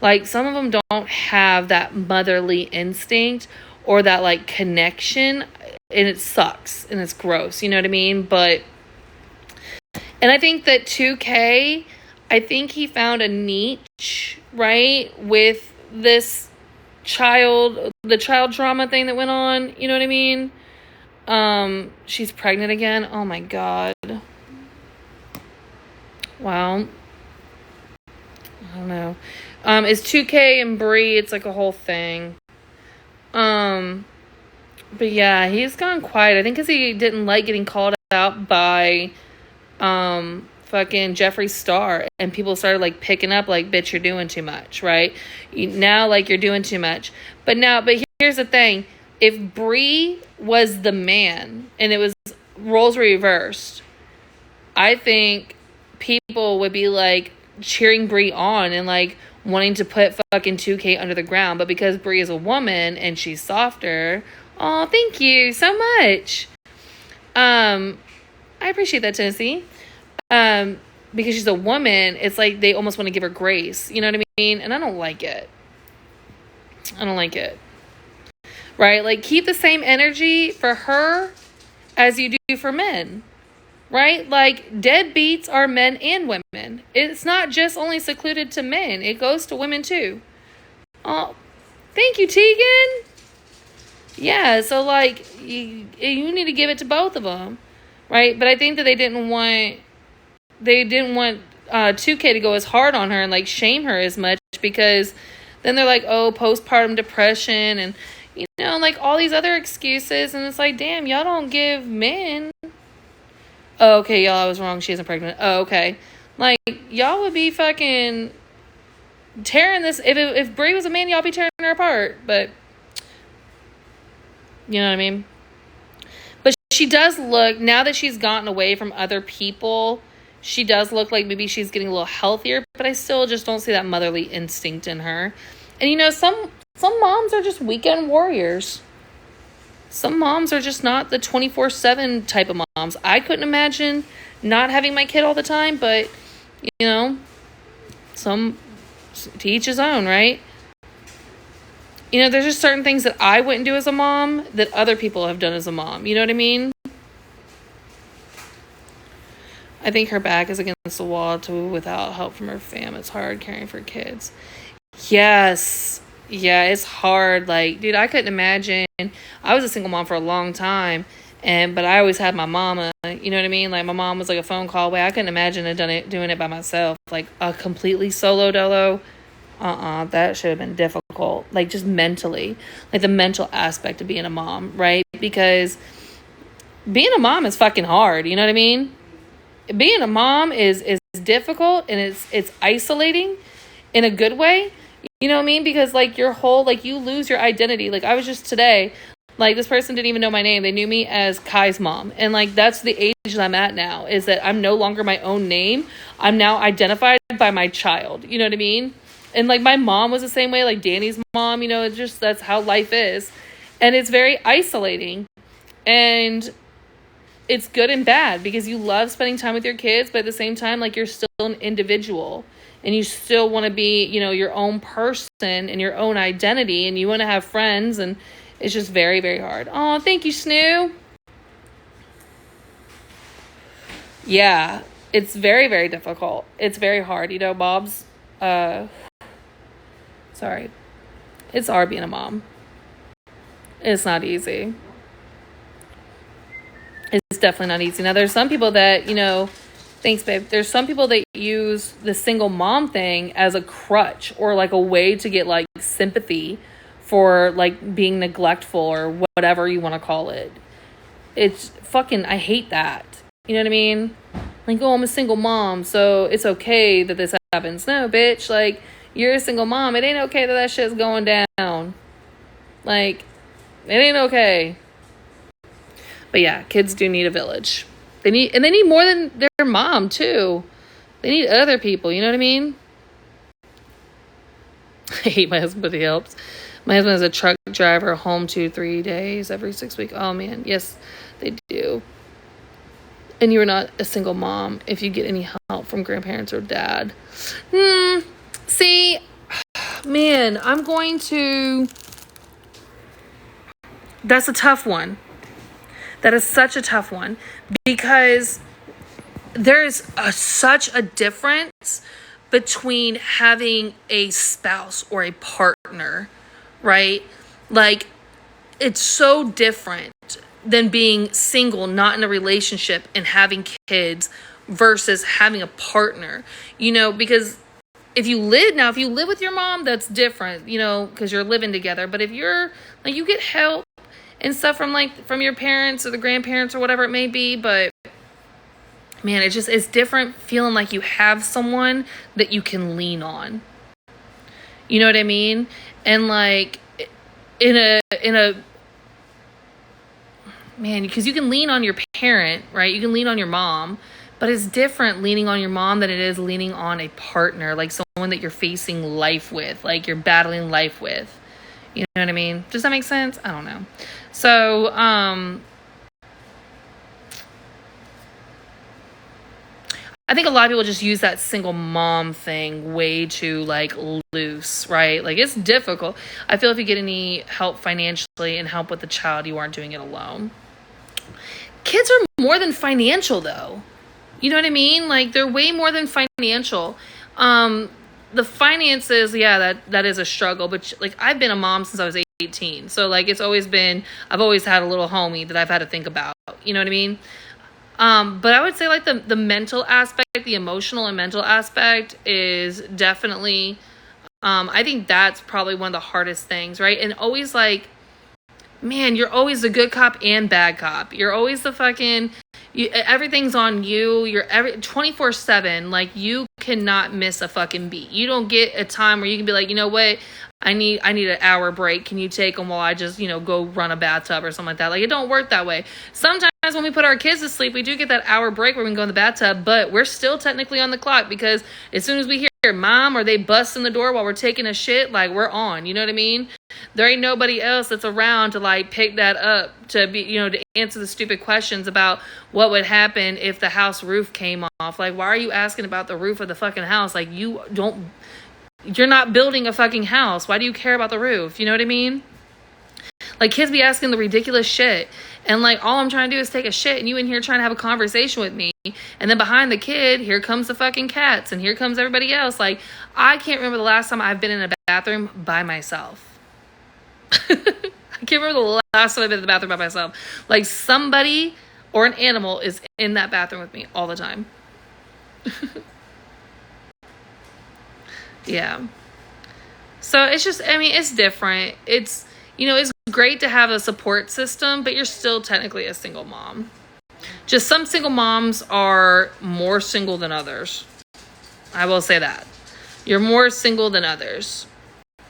Like, some of them don't have that motherly instinct or that, like, connection. And it sucks. And it's gross. You know what I mean? But, and I think that 2K, I think he found a niche, right? With this the child drama thing that went on, you know what I mean? She's pregnant again. Oh my God. Wow. I don't know. It's 2K and Bree, it's like a whole thing. But yeah, he's gone quiet. I think because he didn't like getting called out by, fucking Jeffree Star, and people started like picking up like, bitch, you're doing too much, right? Now, like, you're doing too much. But here's the thing. If Bree was the man and it was roles reversed, I think people would be like cheering Bree on and like wanting to put fucking 2K under the ground. But because Bree is a woman and she's softer, oh, thank you so much. I appreciate that, Tennessee. Because she's a woman, it's like they almost want to give her grace. You know what I mean? And I don't like it. Right? Like, keep the same energy for her as you do for men. Right? Like, deadbeats are men and women. It's not just only secluded to men. It goes to women too. Oh, thank you, Tegan. Yeah, so like, you need to give it to both of them. Right? But I think that they didn't want 2K to go as hard on her and like shame her as much, because then they're like, oh, postpartum depression and, you know, like all these other excuses. And it's like, damn, y'all don't give men. Oh, okay, y'all, I was wrong. She isn't pregnant. Oh, okay. Like, y'all would be fucking tearing this. If Brie was a man, y'all be tearing her apart. But, you know what I mean? But she does look, now that she's gotten away from other people, she does look like maybe she's getting a little healthier, but I still just don't see that motherly instinct in her. And, you know, some moms are just weekend warriors. Some moms are just not the 24/7 type of moms. I couldn't imagine not having my kid all the time, but, you know, to each his own, right? You know, there's just certain things that I wouldn't do as a mom that other people have done as a mom. You know what I mean? I think her back is against the wall too. Without help from her fam, it's hard caring for kids. Yes. Yeah, it's hard. Like, dude, I couldn't imagine. I was a single mom for a long time, but I always had my mama. You know what I mean? Like, my mom was like a phone call away. I couldn't imagine doing it by myself. Like, a completely solo dolo. That should have been difficult. Like, just mentally. Like, the mental aspect of being a mom, right? Because being a mom is fucking hard, you know what I mean? Being a mom is difficult, and it's isolating in a good way. You know what I mean? Because, like, your whole, like, you lose your identity. Like, I was just today, like, this person didn't even know my name. They knew me as Kai's mom. And, like, that's the age that I'm at now, is that I'm no longer my own name. I'm now identified by my child. You know what I mean? And, like, my mom was the same way, like Danny's mom, you know, it's just, that's how life is. And it's very isolating. And it's good and bad, because you love spending time with your kids, but at the same time, like, you're still an individual. And you still want to be, you know, your own person and your own identity, and you want to have friends, and it's just very, very hard. Oh, thank you, Snoo. Yeah, it's very, very difficult. It's very hard, you know, Bob's. Sorry. It's hard being a mom. It's not easy. It's definitely not easy. Now, there's some people that, you know, thanks, babe. There's some people that use the single mom thing as a crutch, or like a way to get like sympathy for like being neglectful, or whatever you want to call it. It's fucking, I hate that. You know what I mean? Like, oh, I'm a single mom, so it's okay that this happens. No, bitch. Like, you're a single mom. It ain't okay that shit's going down. Like, it ain't okay. But yeah, kids do need a village. They need more than their mom too. They need other people, you know what I mean? I hate my husband, but he helps. My husband is a truck driver, home 2-3 days every 6 weeks. Oh man, yes, they do. And you're not a single mom if you get any help from grandparents or dad. See, man, that's a tough one. That is such a tough one, because there's such a difference between having a spouse or a partner, right? Like, it's so different than being single, not in a relationship, and having kids versus having a partner, you know, because if you live with your mom, that's different, you know, because you're living together. But if you're like, you get help and stuff from your parents or the grandparents or whatever it may be, but man, it's different feeling like you have someone that you can lean on. You know what I mean? And like, in a man, because you can lean on your parent, right? You can lean on your mom, but it's different leaning on your mom than it is leaning on a partner, like someone that you're facing life with, like you're battling life with. You know what I mean? Does that make sense? I don't know. So, I think a lot of people just use that single mom thing way too, like, loose, right? Like, it's difficult. I feel if you get any help financially and help with the child, you aren't doing it alone. Kids are more than financial, though. You know what I mean? Like, they're way more than financial. The finances, yeah, that is a struggle. But, like, I've been a mom since I was 18. So, like, I've always had a little homie that I've had to think about. You know what I mean? But I would say, like, the mental aspect, the emotional and mental aspect is definitely, I think that's probably one of the hardest things, right? And always, like, man, you're always the good cop and bad cop. You're always the fucking, everything's on you. You're 24/7. Like, you cannot miss a fucking beat. You don't get a time where you can be like, you know what? I need an hour break. Can you take them while I just, go run a bathtub or something like that? Like, it don't work that way. Sometimes when we put our kids to sleep, we do get that hour break where we can go in the bathtub, but we're still technically on the clock, because as soon as we hear mom or they bust in the door while we're taking a shit, like, we're on. You know what I mean? There ain't nobody else that's around to, like, pick that up, to be, to answer the stupid questions about what would happen if the house roof came off. Like, why are you asking about the roof of the fucking house? Like, you're not building a fucking house. Why do you care about the roof? You know what I mean? Like, kids be asking the ridiculous shit. And, like, all I'm trying to do is take a shit, and you in here trying to have a conversation with me. And then behind the kid, here comes the fucking cats, and here comes everybody else. Like, I can't remember the last time I've been in a bathroom by myself. I can't remember the last time I've been in the bathroom by myself. Like, somebody or an animal is in that bathroom with me all the time. Yeah. So it's just, I mean, it's different. It's, it's great to have a support system, but you're still technically a single mom. Just some single moms are more single than others. I will say that. You're more single than others. I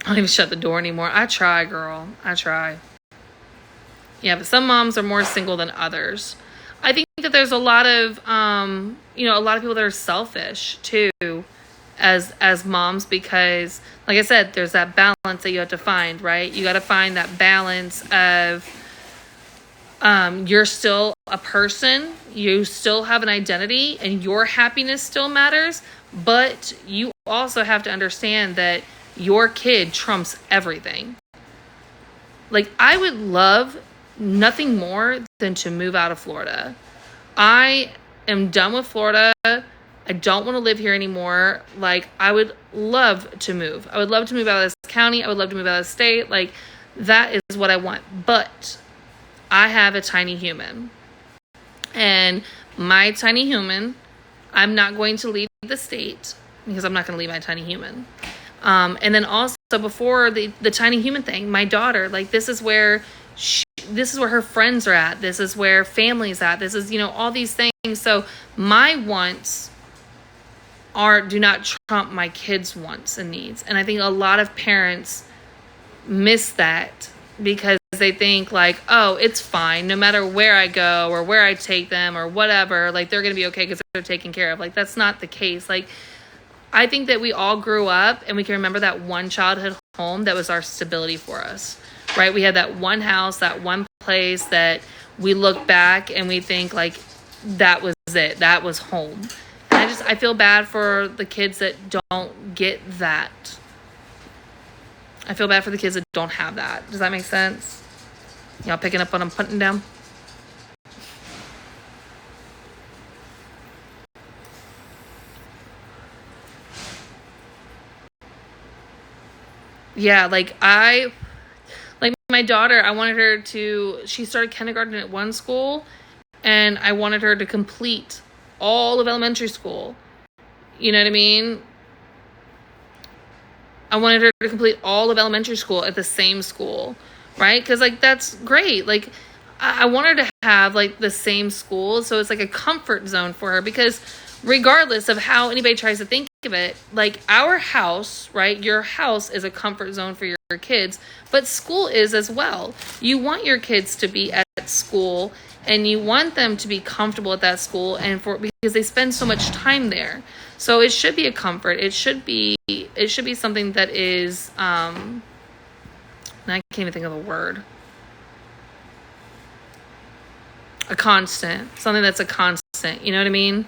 don't even shut the door anymore. I try, girl. I try. Yeah, but some moms are more single than others. I think that there's a lot of, a lot of people that are selfish too, as moms, because, like I said, there's that balance that you have to find, right? You got to find that balance of, you're still a person, you still have an identity, and your happiness still matters, but you also have to understand that your kid trumps everything. Like, I would love nothing more than to move out of Florida. I am done with Florida. I don't want to live here anymore. Like, I would love to move. I would love to move out of this county. I would love to move out of the state. Like, that is what I want. But I have a tiny human. And my tiny human, I'm not going to leave the state because I'm not going to leave my tiny human. And then also before the tiny human thing, my daughter, like, this is where her friends are at. This is where family's at. This is, all these things. So my wants do not trump my kids' wants and needs. And I think a lot of parents miss that because they think like, oh, it's fine. No matter where I go or where I take them or whatever, like, they're going to be okay because they're taken care of. Like, that's not the case. Like, I think that we all grew up and we can remember that one childhood home that was our stability for us, right? We had that one house, that one place that we look back and we think like, that was it. That was home. And I feel bad for the kids that don't get that. I feel bad for the kids that don't have that. Does that make sense? Y'all picking up what I'm putting down? Yeah, like my daughter, I wanted her she started kindergarten at one school, and I wanted her to complete all of elementary school. You know what I mean? I wanted her to complete all of elementary school at the same school, right? Because, like, that's great. Like, I want her to have, like, the same school, so it's like a comfort zone for her, because regardless of how anybody tries to think of it, like, our house, right? Your house is a comfort zone for your kids, but school is as well. You want your kids to be at school, and you want them to be comfortable at that school, and because they spend so much time there. So it should be a comfort. It should be something that is, I can't even think of the word. A constant. Something that's a constant. You know what I mean?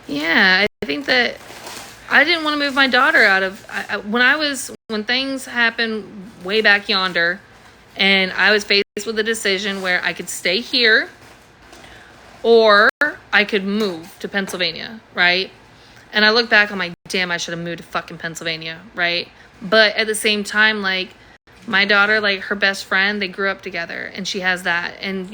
Yeah, I think that I didn't want to move my daughter out of, when things happened way back yonder, and I was faced with a decision where I could stay here or I could move to Pennsylvania, right? And I look back, I'm like, damn, I should have moved to fucking Pennsylvania, right? But at the same time, like, my daughter, like, her best friend, they grew up together, and she has that. And,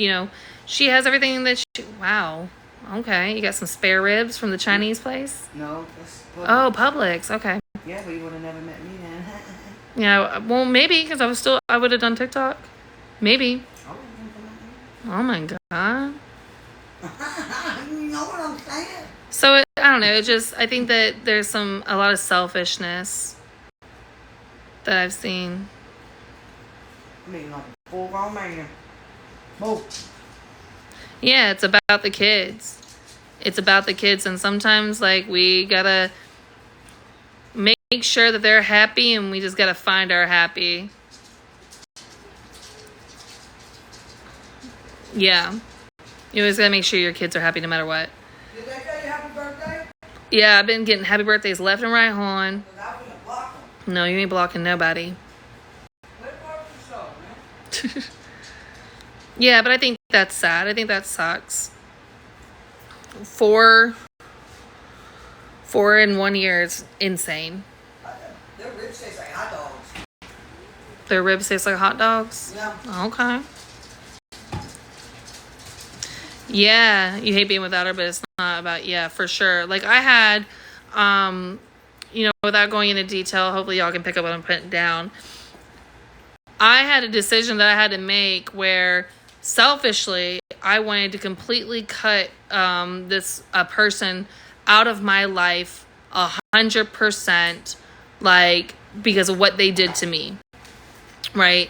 she has everything that wow. Okay, you got some spare ribs from the Chinese place? No, that's Publix. Oh, Publix, okay. Yeah, but you would have never met me then. Yeah, well, maybe, because I would have done TikTok. Maybe. Oh my God. You know what I'm saying? So, I don't know, I think that there's a lot of selfishness that I've seen. I mean, like a full-grown man. Move. Yeah, it's about the kids. It's about the kids, and sometimes, like, we gotta make sure that they're happy, and we just gotta find our happy. Yeah. You always gotta make sure your kids are happy no matter what. Did they tell you happy birthday? Yeah, I've been getting happy birthdays left and right, hon. Because I wouldn't block them. No, you ain't blocking nobody. What part of the show, man? Yeah, but I think that's sad. I think that sucks. 4 in 1 year is insane. Their ribs taste like hot dogs. Their ribs taste like hot dogs? Yeah. Okay. Yeah, you hate being without her, but it's not about, yeah, for sure. Like I had, without going into detail, hopefully y'all can pick up what I'm putting down. I had a decision that I had to make where selfishly I wanted to completely cut a person out of my life 100%, like because of what they did to me, right?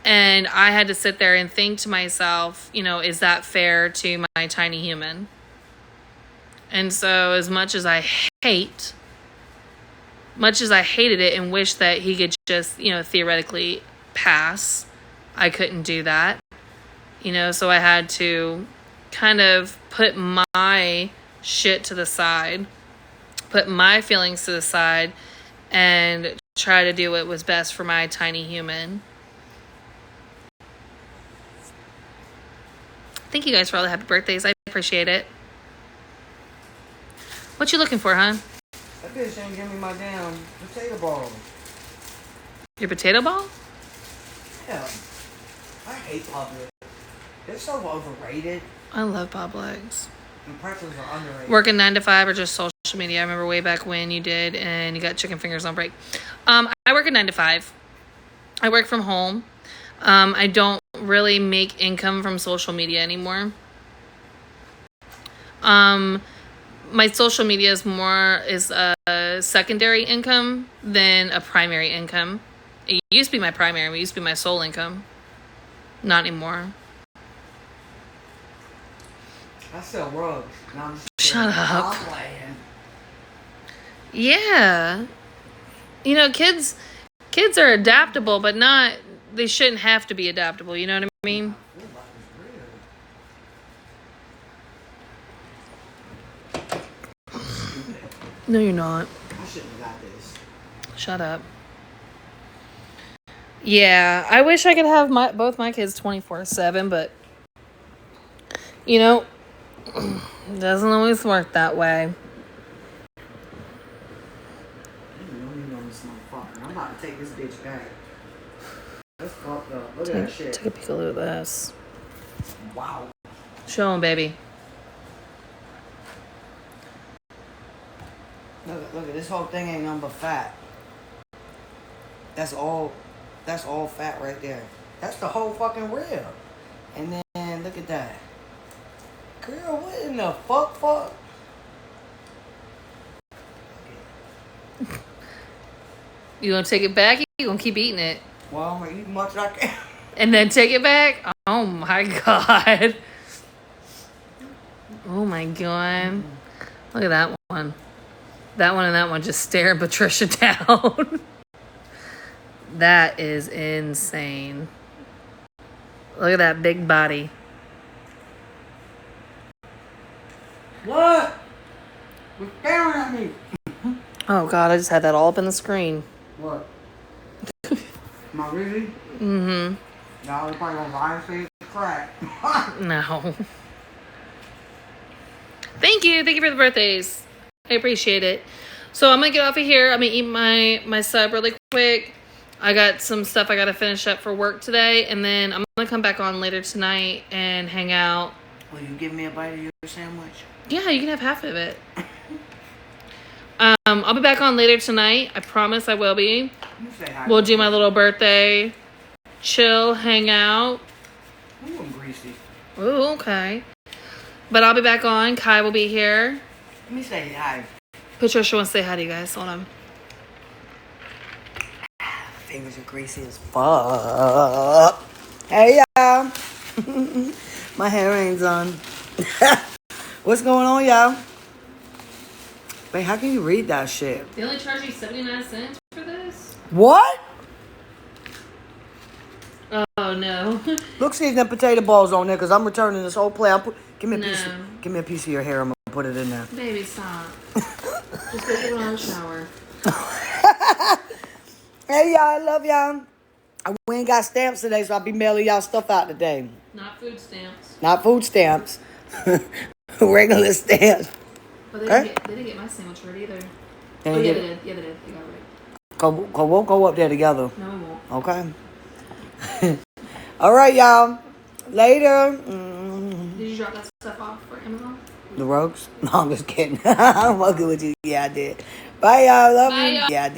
And I had to sit there and think to myself, is that fair to my tiny human? And so as much as I hated it and wish that he could just, theoretically pass, I couldn't do that. So I had to kind of put my shit to the side, put my feelings to the side, and try to do what was best for my tiny human. Thank you guys for all the happy birthdays. I appreciate it. What you looking for, huh? That bitch ain't give me my damn potato ball. Your potato ball? Yeah. I hate Publix. They're so overrated. I love Publix. And pretzels are underrated. Working 9 to 5 or just social media? I remember way back when you did, and you got chicken fingers on break. I work at 9 to 5. I work from home. I don't really make income from social media anymore. My social media is a secondary income than a primary income. It used to be my primary. It used to be my sole income. Not anymore. I sell rugs. No, I'm just Shut up. I'm playing. Yeah. Kids are adaptable, but they shouldn't have to be adaptable. You know what I mean? No, you're not. I shouldn't have got this. Shut up. Yeah, I wish I could have both my kids 24/7, but it doesn't always work that way. I'm about to take this bitch back. That's fucked up. Look at that shit. Take a peek at this. Wow. Show them, baby. Look at this whole thing ain't nothing but fat. That's all fat right there. That's the whole fucking rib. And then look at that. Girl, what in the fuck? You gonna take it back? You gonna keep eating it? Well, I'm gonna eat as much as I can. And then take it back? Oh my god. Oh my god. Look at that one. That one and that one just staring Patricia down. That is insane. Look at that big body. What? You're staring at me. Oh god, I just had that all up in the screen. What? Am I really? Mm-hmm. Y'all are probably gonna lie and say it's crack. No. Thank you for the birthdays. I appreciate it. So I'm gonna get off of here. I'm gonna eat my sub really quick. I got some stuff I gotta finish up for work today, and then I'm gonna come back on later tonight and hang out. Will you give me a bite of your sandwich? Yeah, you can have half of it. I'll be back on later tonight. I promise I will be. You say hi. We'll do my little birthday chill, hang out. Ooh, I'm greasy. Ooh, okay. But I'll be back on. Kai will be here. Let me say hi. Patricia wants to say hi to you guys. Hold on. Fingers are greasy as fuck. Hey, y'all. My hair ain't done. What's going on, y'all? Wait, how can you read that shit? They only charge you 79 cents for this? What? Oh, no. Look, see them potato balls on there, because I'm returning this whole plate. Give me a piece of your hair. I'm going to put it in there. Baby, stop. Just go get on a shower. Hey, y'all. I love y'all. We ain't got stamps today, so I'll be mailing y'all stuff out today. Not food stamps. Not food stamps. Regular stamps. But they didn't get my sandwich ready either. They They did. did. Yeah, they did. They got it ready. We'll go up there together. No, we won't. Okay. All right, y'all. Later. Did you drop that stuff off for Amazon? The ropes? No, I'm just kidding. I'm fucking with you. Yeah, I did. Bye, y'all. Love Bye, you. y'all. Yeah, I did.